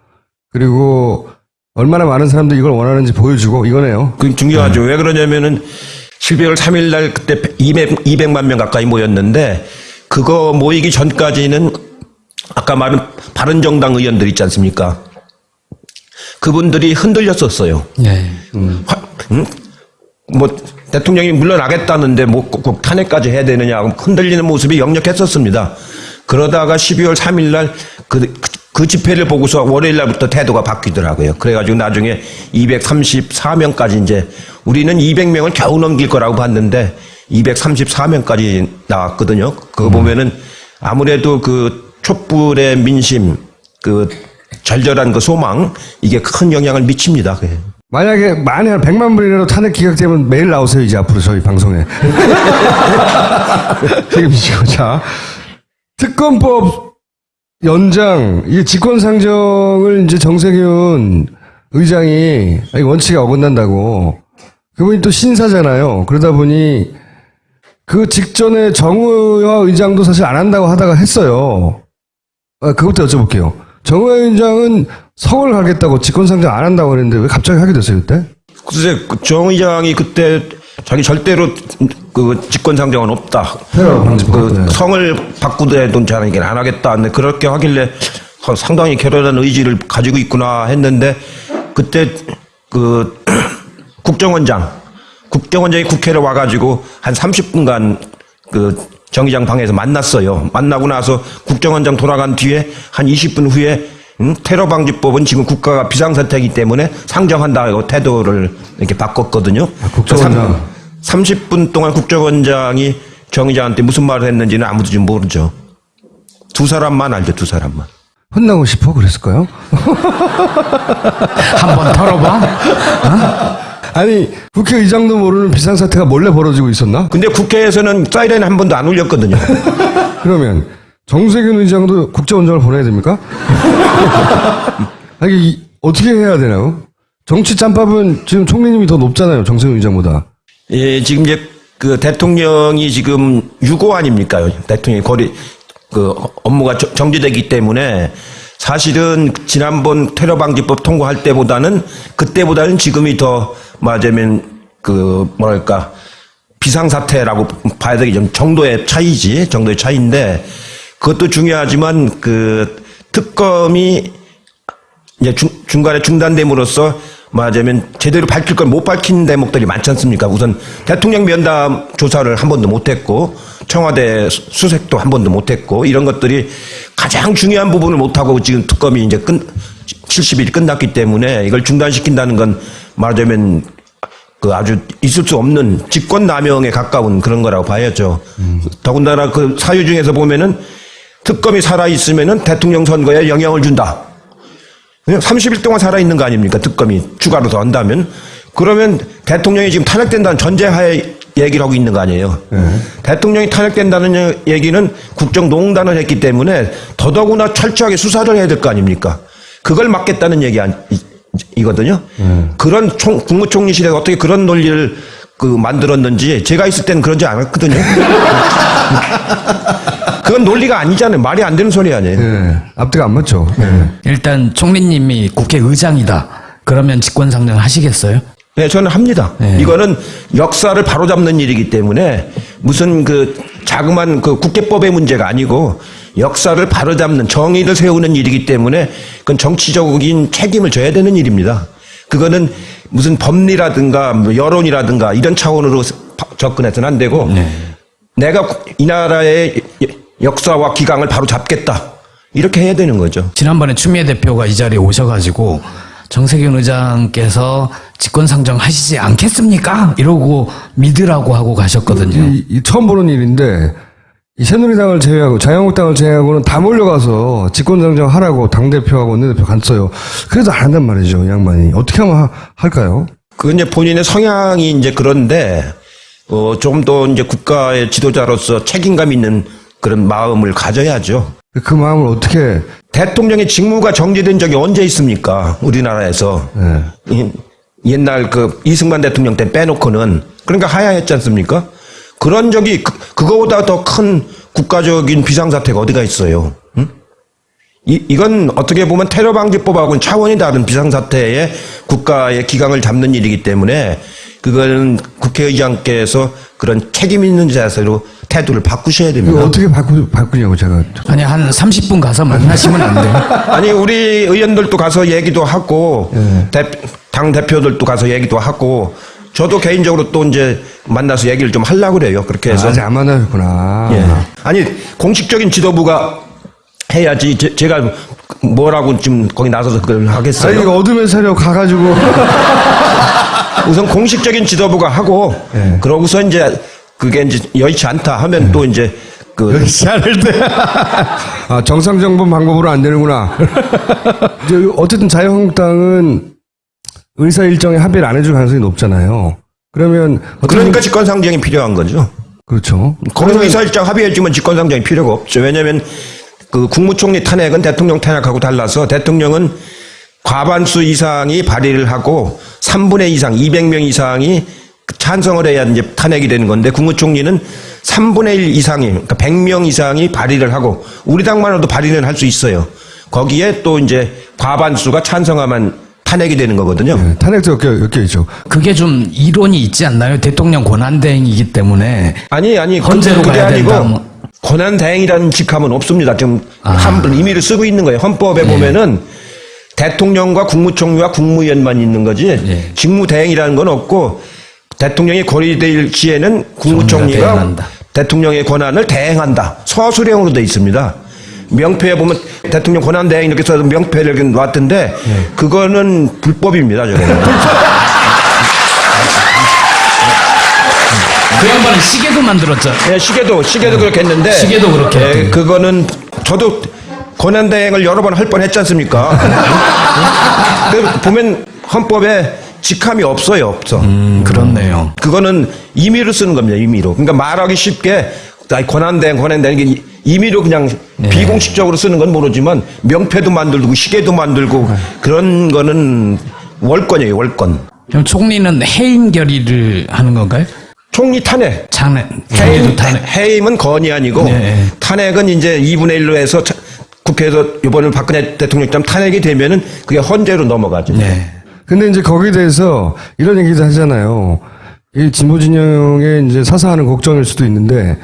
그리고 얼마나 많은 사람들이 이걸 원하는지 보여주고 이거네요. 그게 중요하죠. 왜 그러냐면은 12월 3일 날 그때 200만 명 가까이 모였는데 그거 모이기 전까지는 아까 말한 바른정당 의원들 있지 않습니까? 그분들이 흔들렸었어요. 예. 뭐 대통령이 물러나겠다는데 뭐 꼭 탄핵까지 해야 되느냐 흔들리는 모습이 역력했었습니다. 그러다가 12월 3일 날 그 집회를 보고서 월요일 날부터 태도가 바뀌더라고요. 그래가지고 나중에 234명까지 이제 우리는 200명을 겨우 넘길 거라고 봤는데 234명까지 나왔거든요. 그거 보면은 아무래도 그 촛불의 민심, 그 절절한 그 소망 이게 큰 영향을 미칩니다. 만약에 만에 한 100만 분이라도 탄핵 기각되면 매일 나오세요, 이제 앞으로 저희 방송에. 책임지고. 자, 특검법 연장, 이게 직권상정을 이제 정세균 의장이 원칙에 어긋난다고. 그분이 또 신사잖아요. 그러다 보니 그 직전에 정의화 의장도 사실 안 한다고 하다가 했어요. 그것도 여쭤볼게요. 정의화 의장은 성을 가겠다고 직권상정 안 한다고 그랬는데 왜 갑자기 하게 됐어요, 그때? 글쎄, 정 의장이 그때 자기 절대로 그 직권상정은 없다. 그 성을 바꾸더라도 자기는 안 하겠다. 근데 그렇게 하길래 상당히 결연한 의지를 가지고 있구나 했는데 그때 그 국정원장이 국회를 와가지고 한 30분간 그 정 의장 방에서 만났어요. 만나고 나서 국정원장 돌아간 뒤에 한 20분 후에 테러방지법은 지금 국가가 비상사태이기 때문에 상정한다고 태도를 이렇게 바꿨거든요. 국정원장. 30분 동안 국정원장이 정 의장한테 무슨 말을 했는지는 아무도 지금 모르죠. 두 사람만 알죠, 두 사람만. 혼나고 싶어 그랬을까요? 한번 털어봐. 아니 국회의장도 모르는 비상사태가 몰래 벌어지고 있었나? 근데 국회에서는 사이렌 한 번도 안 울렸거든요. 그러면 정세균 의장도 국정원장을 보내야 됩니까? 아니 어떻게 해야 되나요? 정치 짬밥은 지금 총리님이 더 높잖아요, 정세균 의장보다. 예, 지금 이제 그 대통령이 지금 유고 아닙니까? 대통령이 그 업무가 정지되기 때문에 사실은 지난번 테러방지법 통과할 그때보다는 지금이 더 말하자면 그 뭐랄까 비상사태라고 봐야 되겠죠. 정도의 차이인데 그것도 중요하지만 그 특검이 이제 중간에 중단됨으로써 말하자면 제대로 밝힐 걸 못 밝힌 대목들이 많지 않습니까? 우선 대통령 면담 조사를 한 번도 못했고 청와대 수색도 한 번도 못했고 이런 것들이 가장 중요한 부분을 못하고 지금 특검이 이제 70일이 끝났기 때문에 이걸 중단시킨다는 건 말하자면 그 아주 있을 수 없는 직권남용에 가까운 그런 거라고 봐야죠. 더군다나 그 사유 중에서 보면은 특검이 살아있으면은 대통령 선거에 영향을 준다. 그냥 30일 동안 살아있는 거 아닙니까? 특검이 추가로 더 한다면. 그러면 대통령이 지금 탄핵된다는 전제하에 얘기를 하고 있는 거 아니에요. 대통령이 탄핵된다는 얘기는 국정농단을 했기 때문에 더더구나 철저하게 수사를 해야 될 거 아닙니까? 그걸 막겠다는 얘기이거든요. 그런 국무총리실에 어떻게 그런 논리를 만들었는지 제가 있을 때는 그런지 않았거든요. 그건 논리가 아니잖아요. 말이 안 되는 소리 아니에요. 네, 앞뒤가 안 맞죠. 네. 일단 총리님이 국회의장이다. 그러면 직권상정 하시겠어요? 네, 저는 합니다. 네. 이거는 역사를 바로잡는 일이기 때문에 무슨 그 자그만 그 국회법의 문제가 아니고 역사를 바로잡는 정의를 세우는 일이기 때문에 그건 정치적인 책임을 져야 되는 일입니다. 그거는 무슨 법리라든가 여론이라든가 이런 차원으로 접근해서는 안 되고 내가 이 나라의 역사와 기강을 바로 잡겠다. 이렇게 해야 되는 거죠. 지난번에 추미애 대표가 이 자리에 오셔가지고 정세균 의장께서 직권상정 하시지 않겠습니까? 이러고 믿으라고 하고 가셨거든요. 이 처음 보는 일인데 이 새누리당을 제외하고 자유한국당을 제외하고는 다 몰려가서 직권상정 하라고 당대표하고 원내대표 갔어요. 그래도 안 한단 말이죠, 이 양반이. 어떻게 하면 할까요? 그건 이제 본인의 성향이 이제 그런데 좀 더 이제 국가의 지도자로서 책임감 있는 그런 마음을 가져야죠. 그 마음을 어떻게. 대통령의 직무가 정지된 적이 언제 있습니까? 우리나라에서. 네. 옛날 그 이승만 대통령 때 빼놓고는. 그러니까 하야했지 않습니까? 그런 적이 그거보다 더 큰 국가적인 비상사태가 어디가 있어요. 응? 이건 어떻게 보면 테러방지법하고는 차원이 다른 비상사태에 국가의 기강을 잡는 일이기 때문에 그건 국회의장께서 그런 책임 있는 자세로 태도를 바꾸셔야 됩니다. 이거 어떻게 바꾸냐고 제가. 아니 한 30분 가서 만나시면 안 돼요? 아니 우리 의원들도 가서 얘기도 하고 당 대표들도 가서 얘기도 하고 저도 개인적으로 또 이제 만나서 얘기를 좀 하려고 그래요. 그렇게 해서. 아직 안 만나셨구나. 예. 아니, 공식적인 지도부가 해야지 제가 뭐라고 지금 거기 나서서 그걸 하겠어요. 아니, 이거 어둠의 세력 가가지고. 우선 공식적인 지도부가 하고, 예. 그러고서 이제 그게 이제 여의치 않다 하면 또 이제 여의치 않을 때. 아, 정상정본 방법으로 안 되는구나. 이제 어쨌든 자유한국당은 의사 일정에 합의를 안 해줄 가능성이 높잖아요. 그러면. 그러니까 직권상정이 필요한 거죠. 그렇죠. 거기서 의사일정 합의해주면 직권상정이 필요가 없죠. 왜냐하면 그 국무총리 탄핵은 대통령 탄핵하고 달라서 대통령은 과반수 이상이 발의를 하고 3분의 2 이상, 200명 이상이 찬성을 해야 이제 탄핵이 되는 건데 국무총리는 3분의 1 이상이, 그러니까 100명 이상이 발의를 하고 우리 당만으로도 발의는 할 수 있어요. 거기에 또 이제 과반수가 찬성하면 탄핵이 되는 거거든요. 네, 탄핵도 엮여 있죠. 그게 좀 이론이 있지 않나요? 대통령 권한대행이기 때문에. 아니, 헌재로 그게 가야 아니고 된다. 권한대행이라는 직함은 없습니다. 지금 임의를 쓰고 있는 거예요. 헌법에 보면은 대통령과 국무총리와 국무위원만 있는 거지 예. 직무대행이라는 건 없고 대통령이 권위될 시에는 국무총리가 대행한다. 대통령의 권한을 대행한다. 서술형으로 되어 있습니다. 명패에 보면 대통령 권한대행 이렇게 써서 명패를 이렇게 놨던데 그거는 불법입니다. 저거는. 그 양반은 시계도 만들었죠. 네, 시계도 그렇게 했는데 시계도 그렇게 했대요. 그거는 저도 권한대행을 여러 번 할 뻔했지 않습니까? 그 보면 헌법에 직함이 없어요, 없어. 그렇네요. 그거는 임의로 쓰는 겁니다, 임의로. 그러니까 말하기 쉽게 권한대행 이게 임의로 그냥 비공식적으로 쓰는 건 모르지만 명패도 만들고 시계도 만들고 그런 거는 월권이에요, 월권. 그럼 총리는 해임 결의를 하는 건가요? 총리 탄핵. 총리도 탄핵. 해임은 건이 아니고 네. 탄핵은 이제 2분의 1로 해서 국회에서 이번에 박근혜 대통령처럼 탄핵이 되면은 그게 헌재로 넘어가죠. 네. 근데 이제 거기에 대해서 이런 얘기도 하잖아요. 이 진보 진영의 이제 사사하는 걱정일 수도 있는데,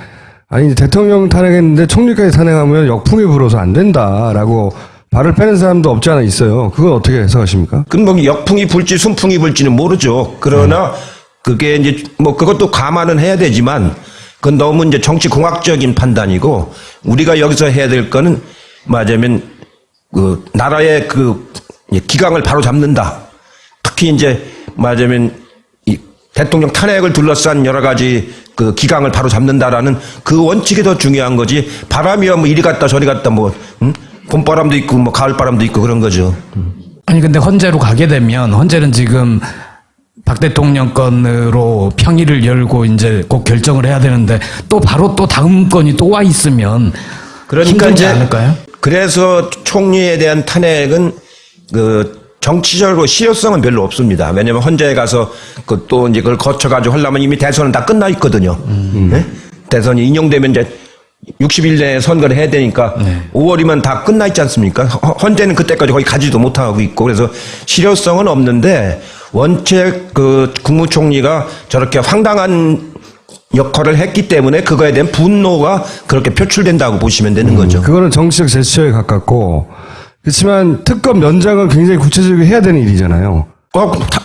아니, 대통령 탄핵했는데 총리까지 탄핵하면 역풍이 불어서 안 된다라고 발을 빼는 사람도 없지 않아 있어요. 그건 어떻게 해석하십니까? 그럼 뭐 역풍이 불지 순풍이 불지는 모르죠. 그러나 그게 이제 뭐 그것도 감안은 해야 되지만 그건 너무 이제 정치 공학적인 판단이고 우리가 여기서 해야 될 거는 말하자면 그 나라의 그 기강을 바로 잡는다. 특히 이제 말하자면 이 대통령 탄핵을 둘러싼 여러 가지 그 기강을 바로 잡는다라는 그 원칙이 더 중요한 거지. 바람이야 뭐 이리 갔다 저리 갔다 뭐 봄바람도 있고 뭐 가을바람도 있고 그런 거죠. 아니 근데 헌재로 가게 되면 헌재는 지금 박 대통령 건으로 평의를 열고 이제 꼭 결정을 해야 되는데 또 바로 또 다음 건이 또 와 있으면 그러니까 힘들지 이제 않을까요? 그래서 총리에 대한 탄핵은 그 정치적으로 실효성은 별로 없습니다. 왜냐하면 헌재에 가서 그 또 이제 그걸 거쳐가지고 하려면 이미 대선은 다 끝나 있거든요. 네? 대선이 인용되면 이제 60일 내에 선거를 해야 되니까 5월이면 다 끝나 있지 않습니까? 헌재는 그때까지 거의 가지도 못하고 있고 그래서 실효성은 없는데 원체 그 국무총리가 저렇게 황당한 역할을 했기 때문에 그거에 대한 분노가 그렇게 표출된다고 보시면 되는 거죠. 그거는 정치적 제스처에 가깝고, 그렇지만 특검 연장은 굉장히 구체적으로 해야 되는 일이잖아요.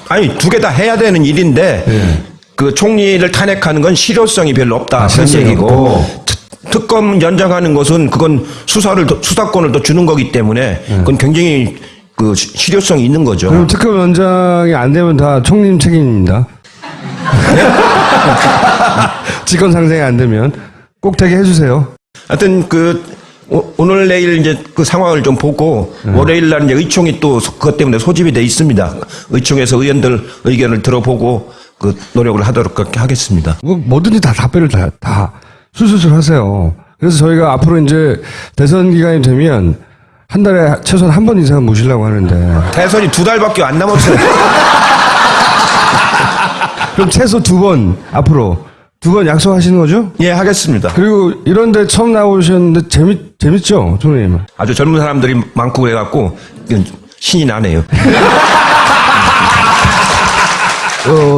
아니 두 개 다 해야 되는 일인데 그 총리를 탄핵하는 건 실효성이 별로 없다 그런 실효성이 얘기고 없고. 특검 연장하는 것은 그건 수사권을 더 주는 거기 때문에 그건 굉장히 그 실효성이 있는 거죠. 그럼 특검 연장이 안 되면 다 총리님 책임입니다. 직권 상정이 안 되면 꼭 되게 해주세요. 하여튼 오늘 내일 이제 그 상황을 좀 보고 월요일 날 이제 의총이 또 그것 때문에 소집이 돼 있습니다. 의총에서 의원들 의견을 들어보고 그 노력을 하도록 그렇게 하겠습니다. 뭐든지 다 답변을 다 술술술 하세요. 그래서 저희가 앞으로 이제 대선 기간이 되면 한 달에 최소한 한 번 이상은 모시려고 하는데. 대선이 2달밖에 안 남았어요. 그럼 최소 2번 앞으로 2번 약속하시는 거죠? 예, 하겠습니다. 그리고 이런데 처음 나오셨는데 재밌죠, 총리님? 아주 젊은 사람들이 많고 그래갖고 신이 나네요.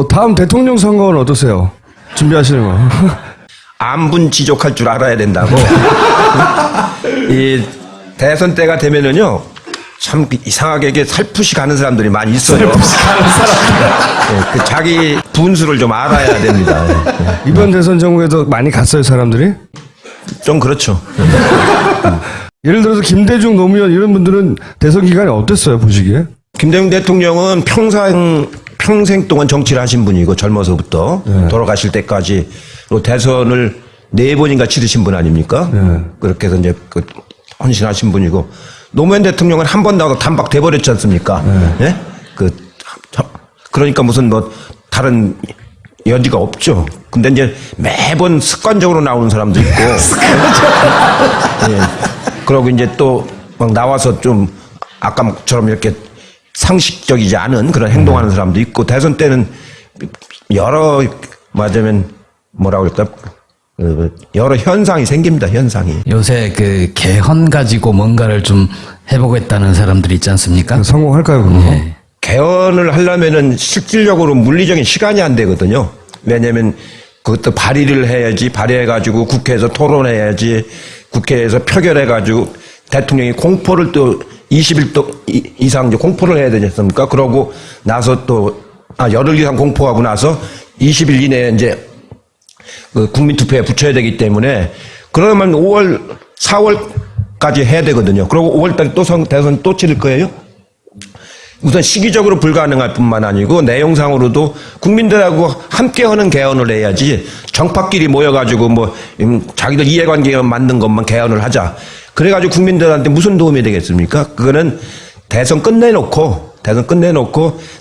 다음 대통령 선거는 어떠세요? 준비하시는 거? 안분지족할 줄 알아야 된다고. 이 대선 때가 되면은요, 참 이상하게 이게 살풋이 가는 사람들이 많이 있어요. 그 자기 분수를 좀 알아야 됩니다. 이번 대선 정부에도 많이 갔어요, 사람들이? 좀 그렇죠. 예를 들어서 김대중, 노무현 이런 분들은 대선 기간에 어땠어요, 보시기에? 김대중 대통령은 평생 동안 정치를 하신 분이고 젊어서부터 돌아가실 때까지 또 대선을 4번인가 치르신 분 아닙니까? 그렇게 해서 이제 헌신하신 분이고 노무현 대통령은 한 번 나와서 단박 돼버렸지 않습니까? 예? 그러니까 무슨 뭐 다른 여지가 없죠. 근데 이제 매번 습관적으로 나오는 사람도 있고. 예. 그러고 이제 또 막 나와서 좀 아까처럼 이렇게 상식적이지 않은 그런 행동하는 사람도 있고 대선 때는 여러 말하자면 뭐라고 할까 여러 현상이 생깁니다. 현상이. 요새 그 개헌 가지고 뭔가를 좀 해보겠다는 사람들이 있지 않습니까? 성공할까요, 그럼? 네. 개헌을 하려면은 실질적으로 물리적인 시간이 안 되거든요. 왜냐하면 그것도 발의를 해야지 발의해가지고 국회에서 토론해야지 국회에서 표결해가지고 대통령이 공포를 또 20일 이상 이제 공포를 해야 되지 않습니까? 그러고 나서 또 열흘 이상 공포하고 나서 20일 이내에 이제 그 국민투표에 붙여야 되기 때문에 그러면 5월, 4월까지 해야 되거든요. 그리고 5월달에 또 대선 또 치를 거예요? 우선 시기적으로 불가능할 뿐만 아니고 내용상으로도 국민들하고 함께 하는 개헌을 해야지 정파끼리 모여가지고 뭐 자기들 이해관계 만든 것만 개헌을 하자. 그래가지고 국민들한테 무슨 도움이 되겠습니까? 그거는 대선 끝내놓고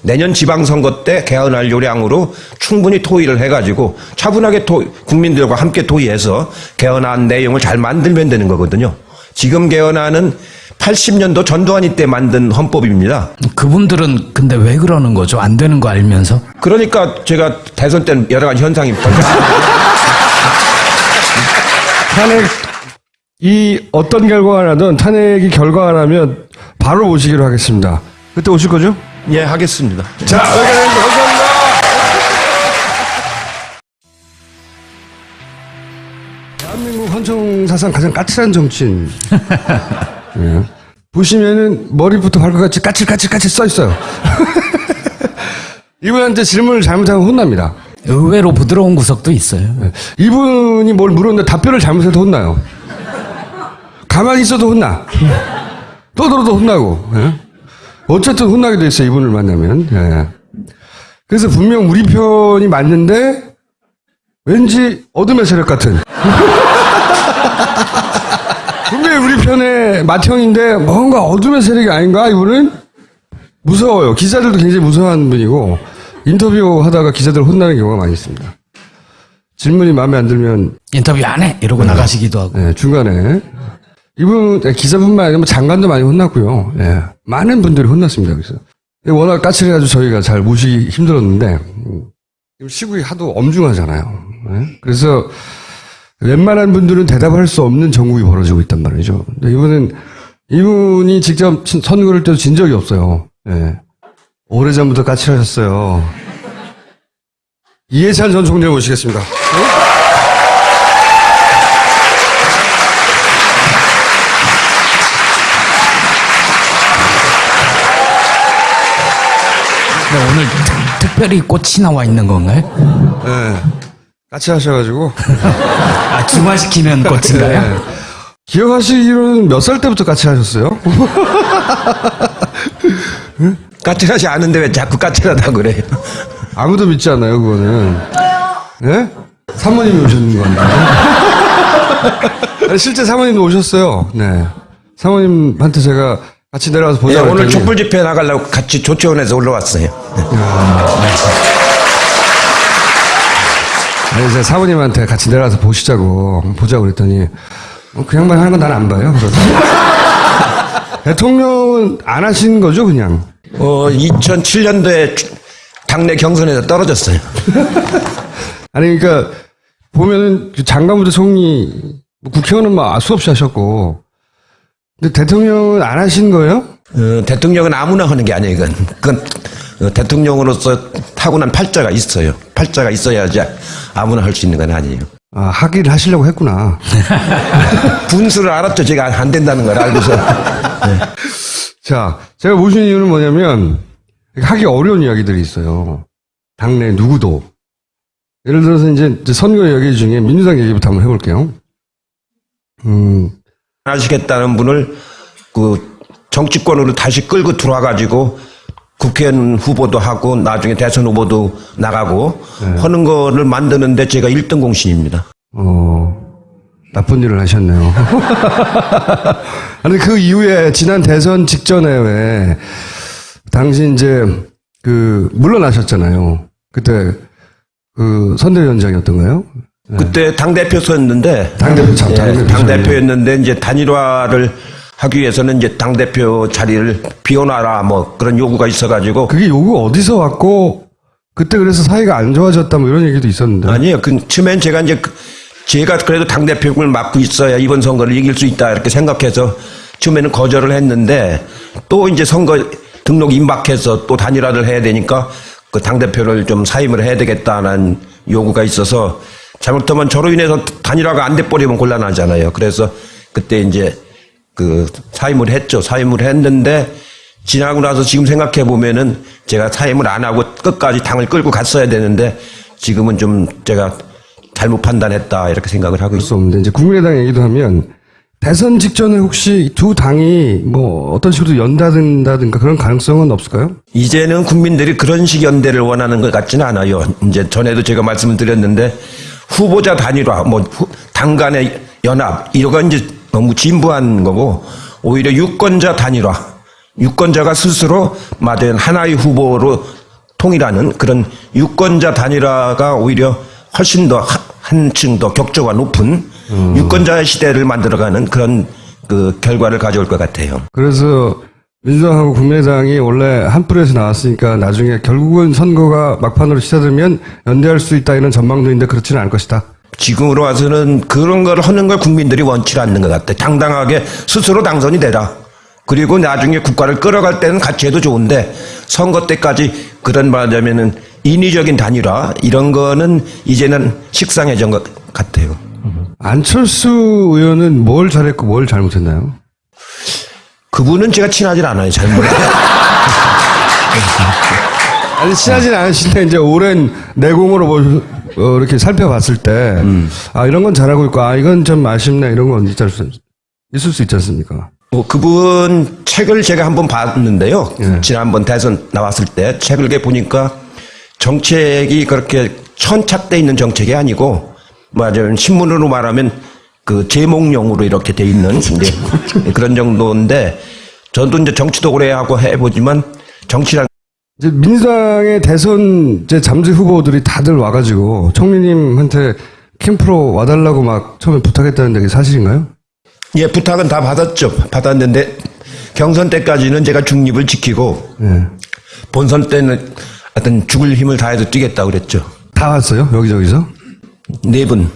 내년 지방선거 때 개헌할 요량으로 충분히 토의를 해가지고 차분하게 국민들과 함께 토의해서 개헌안 내용을 잘 만들면 되는 거거든요. 지금 개헌안은 80년도 전두환이 때 만든 헌법입니다. 그분들은 근데 왜 그러는 거죠? 안 되는 거 알면서? 그러니까 제가 대선 때는 여러 가지 현상이 탄핵, 어떤 결과가 나든 탄핵이 결과가 나면 바로 오시기로 하겠습니다. 그때 오실 거죠? 예, 하겠습니다. 자, 감사합니다. 대한민국 헌정 사상 가장 까칠한 정치인. 예. 보시면은 머리부터 발끝까지 까칠까칠 써 있어요. 이분한테 질문을 잘못하면 혼납니다. 의외로 부드러운 구석도 있어요. 예. 이분이 뭘 물었는데 답변을 잘못해도 혼나요. 가만히 있어도 혼나. 떠들어도 혼나고. 예. 어쨌든 혼나게 돼 있어요, 이분을 만나면. 예. 그래서 분명 우리 편이 맞는데 왠지 어둠의 세력 같은. 분명히 우리 편의 맏형인데 뭔가 어둠의 세력이 아닌가, 이분은? 무서워요. 기자들도 굉장히 무서워하는 분이고 인터뷰 하다가 기자들 혼나는 경우가 많이 있습니다. 질문이 마음에 안 들면 인터뷰 안 해! 이러고 나가시기도 하고. 네, 중간에. 이분 기자뿐만 아니라 장관도 많이 혼났고요. 예, 많은 분들이 혼났습니다. 그래서 워낙 까칠해가지고 저희가 잘 모시기 힘들었는데 시국이 하도 엄중하잖아요. 예? 그래서 웬만한 분들은 대답할 수 없는 정국이 벌어지고 있단 말이죠. 근데 이분이 직접 선거를 때도 진 적이 없어요. 예. 오래전부터 까칠하셨어요. 이해찬 전 총장 모시겠습니다. 근데 오늘 특별히 꽃이 나와 있는 건가요? 예. 까칠하셔가지고. 아, 중화시키는 꽃인가요? 네. 기억하시기로는 몇 살 때부터 까칠하셨어요? 까칠하지 않은데 왜 자꾸 까칠하다고 그래요? 아무도 믿지 않아요, 그거는. 예? 사모님이 오셨는 건데. 실제 사모님도 오셨어요. 네. 사모님한테 제가 같이 내려가서 예, 보자고. 오늘 했더니 촛불 집회 나가려고 같이 조치원에서 올라왔어요. 아니, 제가 사모님한테 같이 내려가서 보자고 그랬더니, 그 양반 하는 건 난 안 봐요. 대통령은 안 하신 거죠, 그냥? 2007년도에 당내 경선에서 떨어졌어요. 아니, 그러니까, 보면은, 장관부터 총리, 국회의원은 뭐 수없이 하셨고, 근데 대통령은 안 하신 거예요? 대통령은 아무나 하는 게 아니에요, 그건 대통령으로서 타고난 팔자가 있어요. 팔자가 있어야지 아무나 할 수 있는 건 아니에요. 아, 하기를 하시려고 했구나. 분수를 알았죠. 제가 안 된다는 걸 알고서. 네. 자, 제가 모신 이유는 뭐냐면, 하기 어려운 이야기들이 있어요. 당내 누구도. 예를 들어서 이제 선거 이야기 중에 민주당 얘기부터 한번 해볼게요. 하시겠다는 분을 그 정치권으로 다시 끌고 들어와가지고 국회의원 후보도 하고 나중에 대선 후보도 나가고 하는 거를 만드는데 제가 1등 공신입니다. 나쁜 일을 하셨네요. 아니, 그 이후에 지난 대선 직전에 왜, 당시 이제, 물러나셨잖아요. 그때, 선대위원장이었던가요? 그때 당대표였는데 당대표 참, 당대표였는데 이제 단일화를 하기 위해서는 이제 당대표 자리를 비워놔라 뭐 그런 요구가 있어가지고 그게 요구 어디서 왔고, 그때 그래서 사이가 안 좋아졌다 뭐 이런 얘기도 있었는데. 아니요. 그 처음엔 제가 이제 제가 그래도 당대표를 맡고 있어야 이번 선거를 이길 수 있다 이렇게 생각해서 처음에는 거절을 했는데 또 이제 선거 등록 임박해서 또 단일화를 해야 되니까 그 당대표를 좀 사임을 해야 되겠다는 요구가 있어서 잘못하면 저로 인해서 단일화가 안 돼버리면 곤란하잖아요. 그래서 그때 이제 그 사임을 했죠. 사임을 했는데 지나고 나서 지금 생각해 보면은 제가 사임을 안 하고 끝까지 당을 끌고 갔어야 되는데 지금은 좀 제가 잘못 판단했다 이렇게 생각을 하고 그럴 수 있습니다. 없는데, 이제 국민의당 얘기도 하면, 대선 직전에 혹시 두 당이 뭐 어떤 식으로 연다든가 그런 가능성은 없을까요? 이제는 국민들이 그런 식 연대를 원하는 것 같지는 않아요. 이제 전에도 제가 말씀을 드렸는데 후보자 단일화, 당 간의 연합 이런 이제 너무 진부한 거고 오히려 유권자 단일화, 유권자가 스스로 맞은 하나의 후보로 통일하는 그런 유권자 단일화가 오히려 훨씬 더 한층 더 격조가 높은 유권자 시대를 만들어가는 그런 그 결과를 가져올 것 같아요. 그래서 민주당하고 국민의당이 원래 한 뿔에서 나왔으니까 나중에 결국은 선거가 막판으로 치닫으면 연대할 수 있다 이런 전망도 있는데 그렇지는 않을 것이다. 지금으로 와서는 그런 걸 하는 걸 국민들이 원치 않는 것 같아요. 당당하게 스스로 당선이 되라. 그리고 나중에 국가를 끌어갈 때는 같이 해도 좋은데 선거 때까지 그런 말하자면은 인위적인 단일화 이런 거는 이제는 식상해진 것 같아요. 안철수 의원은 뭘 잘했고 뭘 잘못했나요? 그분은 제가 친하지 않아요. 잘 몰라요. 아니, 친하진 않으신데 이제 오랜 내공으로 이렇게 살펴봤을 때 이런 건 잘하고 있고 이건 좀 아쉽네 이런 건 있을 수 있지 않습니까? 그분 책을 제가 한번 봤는데요. 예. 지난번 대선 나왔을 때 책을 이렇게 보니까 정책이 그렇게 천착돼 있는 정책이 아니고 맞아요. 신문으로 말하면 그 제목용으로 이렇게 돼 있는 이제 그런 정도인데 저도 이제 정치도 오래 하고 해보지만 정치란 이제 민주당의 대선 이제 잠재 후보들이 다들 와가지고 총리님한테 캠프로 와달라고 막 처음에 부탁했다는데 그게 사실인가요? 예, 부탁은 다 받았죠. 받았는데 경선 때까지는 제가 중립을 지키고 예. 본선 때는 하여튼 죽을 힘을 다해서 뛰겠다고 그랬죠. 다 왔어요? 여기저기서? 4분.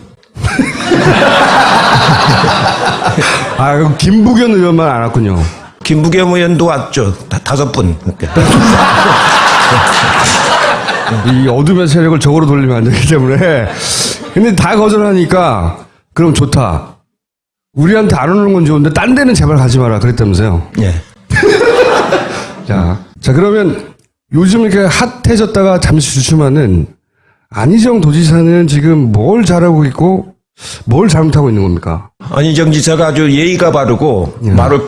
그럼 김부겸 의원만 안 왔군요. 김부겸 의원도 왔죠. 5분. 이 어둠의 세력을 적으로 돌리면 안 되기 때문에. 근데 다 거절하니까, 그럼 좋다. 우리한테 안 오는 건 좋은데, 딴 데는 제발 가지 마라. 그랬다면서요. 예. 자, 그러면 요즘 이렇게 핫해졌다가 잠시 주춤하는 안희정 도지사는 지금 뭘 잘하고 있고, 뭘 잘못하고 있는 겁니까? 안희정 지사가 아주 예의가 바르고, 말을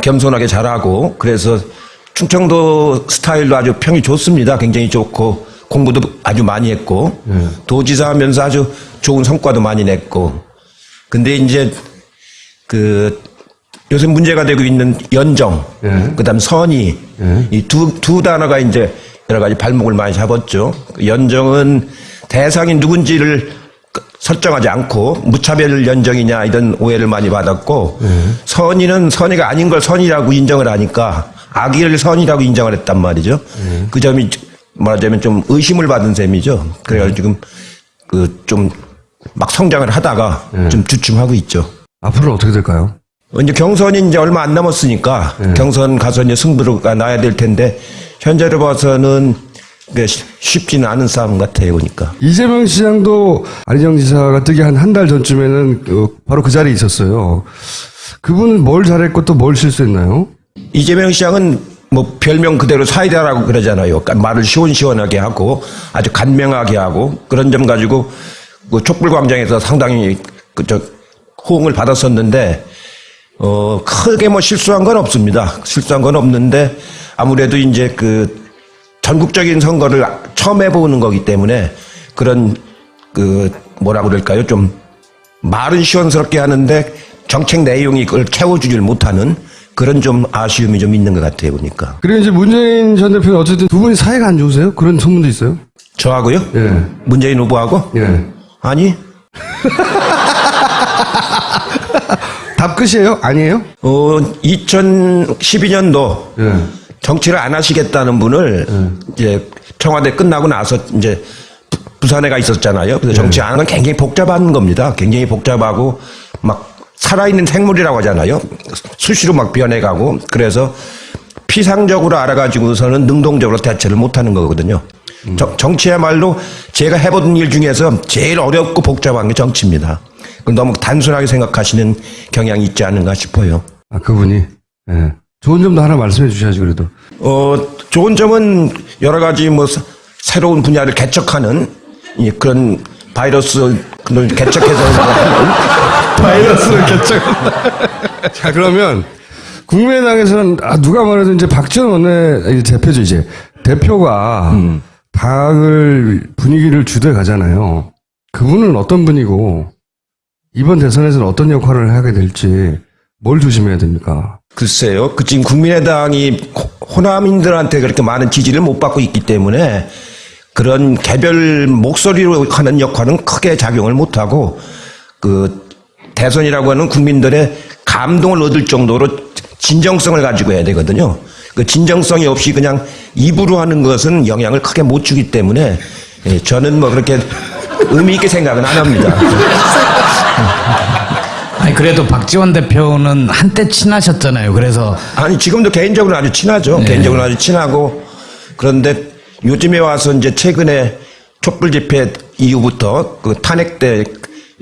겸손하게 잘하고, 그래서 충청도 스타일로 아주 평이 좋습니다. 굉장히 좋고, 공부도 아주 많이 했고, 도지사 하면서 아주 좋은 성과도 많이 냈고, 근데 이제, 요새 문제가 되고 있는 연정, 그 다음 선의, 이 두 단어가 이제 여러 가지 발목을 많이 잡았죠. 연정은 대상이 누군지를 설정하지 않고 무차별 연정이냐 이런 오해를 많이 받았고, 선의는 선의가 아닌 걸 선의라고 인정을 하니까 악의를 선의라고 인정을 했단 말이죠. 그 점이 말하자면 좀 의심을 받은 셈이죠. 그래가지고 지금 좀 막 성장을 하다가 좀 주춤하고 있죠. 앞으로는 어떻게 될까요? 이제 경선이 이제 얼마 안 남았으니까 경선 가서 이제 승부가 나야 될 텐데 현재로 봐서는 쉽지는 않은 싸움 같아요, 보니까. 이재명 시장도 안희정 지사가 뜨기 한 달 전쯤에는 바로 그 자리에 있었어요. 그분은 뭘 잘했고 또 뭘 실수했나요? 이재명 시장은 뭐 별명 그대로 사이다라고 그러잖아요. 그러니까 말을 시원시원하게 하고 아주 간명하게 하고 그런 점 가지고 그 촛불광장에서 상당히 호응을 받았었는데 크게 뭐 실수한 건 없습니다. 실수한 건 없는데 아무래도 이제 그 전국적인 선거를 처음 해보는 거기 때문에 그런 그 뭐라 그럴까요? 좀 말은 시원스럽게 하는데 정책 내용이 그걸 채워주질 못하는 그런 좀 아쉬움이 좀 있는 것 같아요, 보니까. 그리고 이제 문재인 전 대표는 어쨌든 두 분이 사이가 안 좋으세요? 그런 소문도 있어요? 저하고요? 예. 문재인 후보하고? 예. 아니. 답 끝이에요? 아니에요? 2012년도 예. 정치를 안 하시겠다는 분을 이제 청와대 끝나고 나서 이제 부산에 가 있었잖아요. 그래서 정치 안 하는 건 굉장히 복잡한 겁니다. 굉장히 복잡하고 막 살아있는 생물이라고 하잖아요. 수시로 막 변해가고 그래서 피상적으로 알아가지고서는 능동적으로 대처를 못하는 거거든요. 정치야말로 제가 해본 일 중에서 제일 어렵고 복잡한 게 정치입니다. 너무 단순하게 생각하시는 경향이 있지 않은가 싶어요. 아, 그분이. 예. 좋은 점도 하나 말씀해 주셔야지, 그래도. 좋은 점은 여러 가지 뭐 새로운 분야를 개척하는 그런 바이러스를 개척해서 바이러스를 개척. 자, 그러면 국민의당에서는 누가 말해도 이제 박지원 원내 대표죠, 이제. 대표가 당을 분위기를 주도해 가잖아요. 그분은 어떤 분이고 이번 대선에서는 어떤 역할을 하게 될지 뭘 조심해야 됩니까? 글쎄요. 지금 국민의당이 호남인들한테 그렇게 많은 지지를 못 받고 있기 때문에 그런 개별 목소리로 하는 역할은 크게 작용을 못하고 그 대선이라고 하는 국민들의 감동을 얻을 정도로 진정성을 가지고 해야 되거든요. 그 진정성이 없이 그냥 입으로 하는 것은 영향을 크게 못 주기 때문에 저는 뭐 그렇게 의미 있게 생각은 안 합니다. 아니 그래도 박지원 대표는 한때 친하셨잖아요. 그래서 아니 지금도 개인적으로 아주 친하죠. 개인적으로 아주 친하고 그런데 요즘에 와서 이제 최근에 촛불 집회 이후부터 그 탄핵 때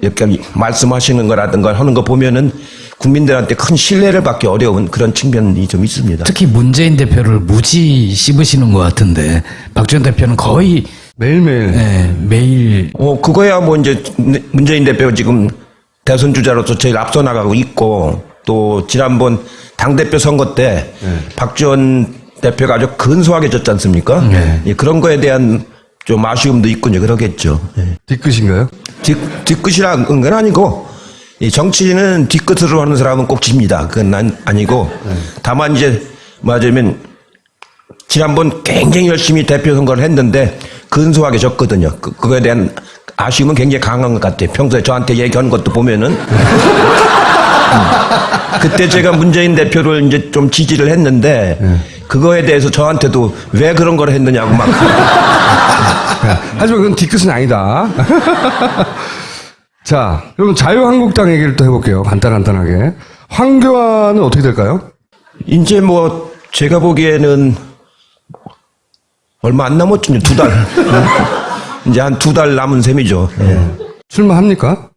이렇게 말씀하시는 거라든가 하는 거 보면은 국민들한테 큰 신뢰를 받기 어려운 그런 측면이 좀 있습니다. 특히 문재인 대표를 무지 씹으시는 것 같은데 박지원 대표는 거의 매일매일. 매일 그거야 뭐 이제 문재인 대표가 지금 대선 주자로서 제일 앞서 나가고 있고 또 지난번 당대표 선거 때 박지원 대표가 아주 근소하게 졌지 않습니까? 그런 거에 대한 좀 아쉬움도 있군요. 그러겠죠. 뒤끝인가요? 뒤끝이라는 건 아니고 이 정치인은 뒤끝으로 하는 사람은 꼭 집니다. 그건 아니고 다만 이제 맞으면 지난번 굉장히 열심히 대표 선거를 했는데 근소하게 졌거든요. 그거에 대한 아쉬움은 굉장히 강한 것 같아요. 평소에 저한테 얘기하는 것도 보면은 그때 제가 문재인 대표를 이제 좀 지지를 했는데 그거에 대해서 저한테도 왜 그런 걸 했느냐고 막. 하지만 그건 뒤끝은 아니다. 자, 그러면 자유한국당 얘기를 또 해볼게요. 간단하게. 황교안은 어떻게 될까요? 이제 뭐 제가 보기에는 얼마 안 남았죠. 2달. 이제 한 2달 남은 셈이죠. 출마합니까?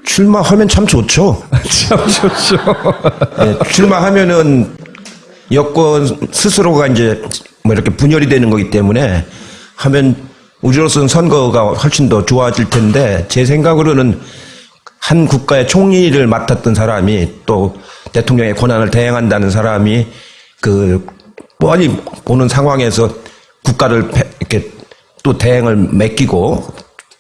출마하면 참 좋죠. 참 좋죠. 출마하면은 여권 스스로가 이제 뭐 이렇게 분열이 되는 거기 때문에 하면 우리로서는 선거가 훨씬 더 좋아질 텐데 제 생각으로는 한 국가의 총리를 맡았던 사람이 또 대통령의 권한을 대행한다는 사람이 그 뻔히 보는 상황에서 국가를 이렇게 또 대행을 맡기고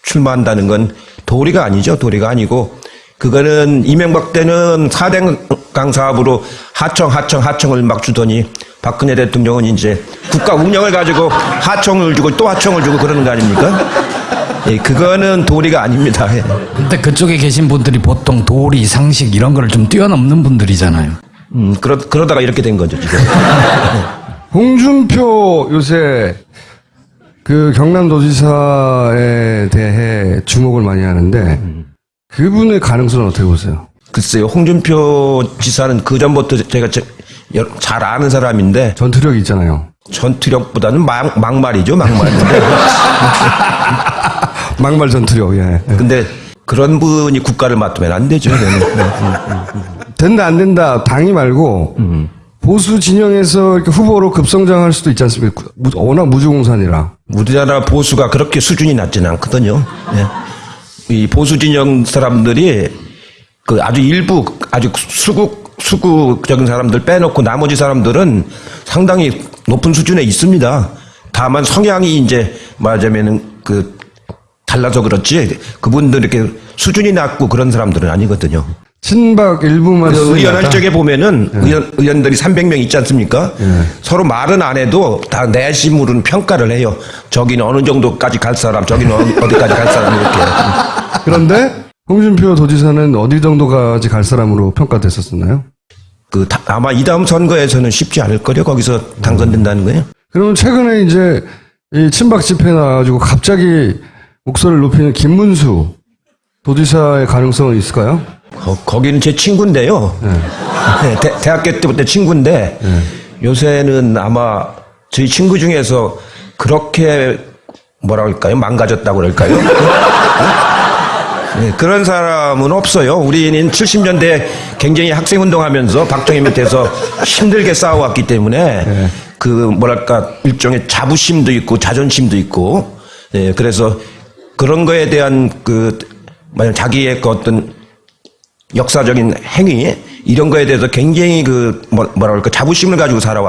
출마한다는 건 도리가 아니죠. 도리가 아니고 그거는 이명박 때는 4대강 사업으로 하청을 막 주더니 박근혜 대통령은 이제 국가 운영을 가지고 하청을 주고 또 하청을 주고 그러는 거 아닙니까? 그거는 도리가 아닙니다. 근데 그쪽에 계신 분들이 보통 도리, 상식 이런 거를 좀 뛰어넘는 분들이잖아요. 그러다가 이렇게 된 거죠, 지금. 홍준표 요새 그 경남도지사에 대해 주목을 많이 하는데 그분의 가능성은 어떻게 보세요? 글쎄요, 홍준표 지사는 그 전부터 제가 잘 아는 사람인데 전투력이 있잖아요. 전투력보다는 막말이죠, 막말인데. 막말 전투력, 예. 근데 그런 분이 국가를 맡으면 안 되죠. 된다 안 된다 당이 말고 보수 진영에서 이렇게 후보로 급성장할 수도 있지 않습니까? 워낙 무주공산이라. 우리나라 보수가 그렇게 수준이 낮지는 않거든요. 예. 이 보수 진영 사람들이 그 아주 일부 아주 수구적인 사람들 빼놓고 나머지 사람들은 상당히 높은 수준에 있습니다. 다만 성향이 이제 말하자면은 그 달라서 그렇지 그분들 이렇게 수준이 낮고 그런 사람들은 아니거든요. 친박 일부만 그 수준이 의원할 낮다? 적에 보면은 의원들이 300명 있지 않습니까? 서로 말은 안 해도 다 내심으로는 평가를 해요. 저기는 어느 정도까지 갈 사람, 저기는 어디까지 갈 사람 이렇게. 그런데 홍준표 도지사는 어디 정도까지 갈 사람으로 평가됐었나요? 아마 이 다음 선거에서는 쉽지 않을 거요. 거기서 당선된다는 거예요. 그러면 최근에 이제 이 친박 집회 나와가지고 갑자기 목소리를 높이는 김문수 도지사의 가능성은 있을까요? 거기는 제 친구인데요. 네, 대학교 때부터 친구인데 요새는 아마 저희 친구 중에서 그렇게 뭐라 할까요? 망가졌다고 그럴까요? 네, 그런 사람은 없어요. 우리는 70년대 굉장히 학생운동하면서 박정희 밑에서 힘들게 싸워왔기 때문에 그 뭐랄까 일종의 자부심도 있고 자존심도 있고 그래서 그런 거에 대한 만약 자기의 그 어떤 역사적인 행위 이런 거에 대해서 굉장히 뭐라 그럴까 자부심을 가지고 살아왔.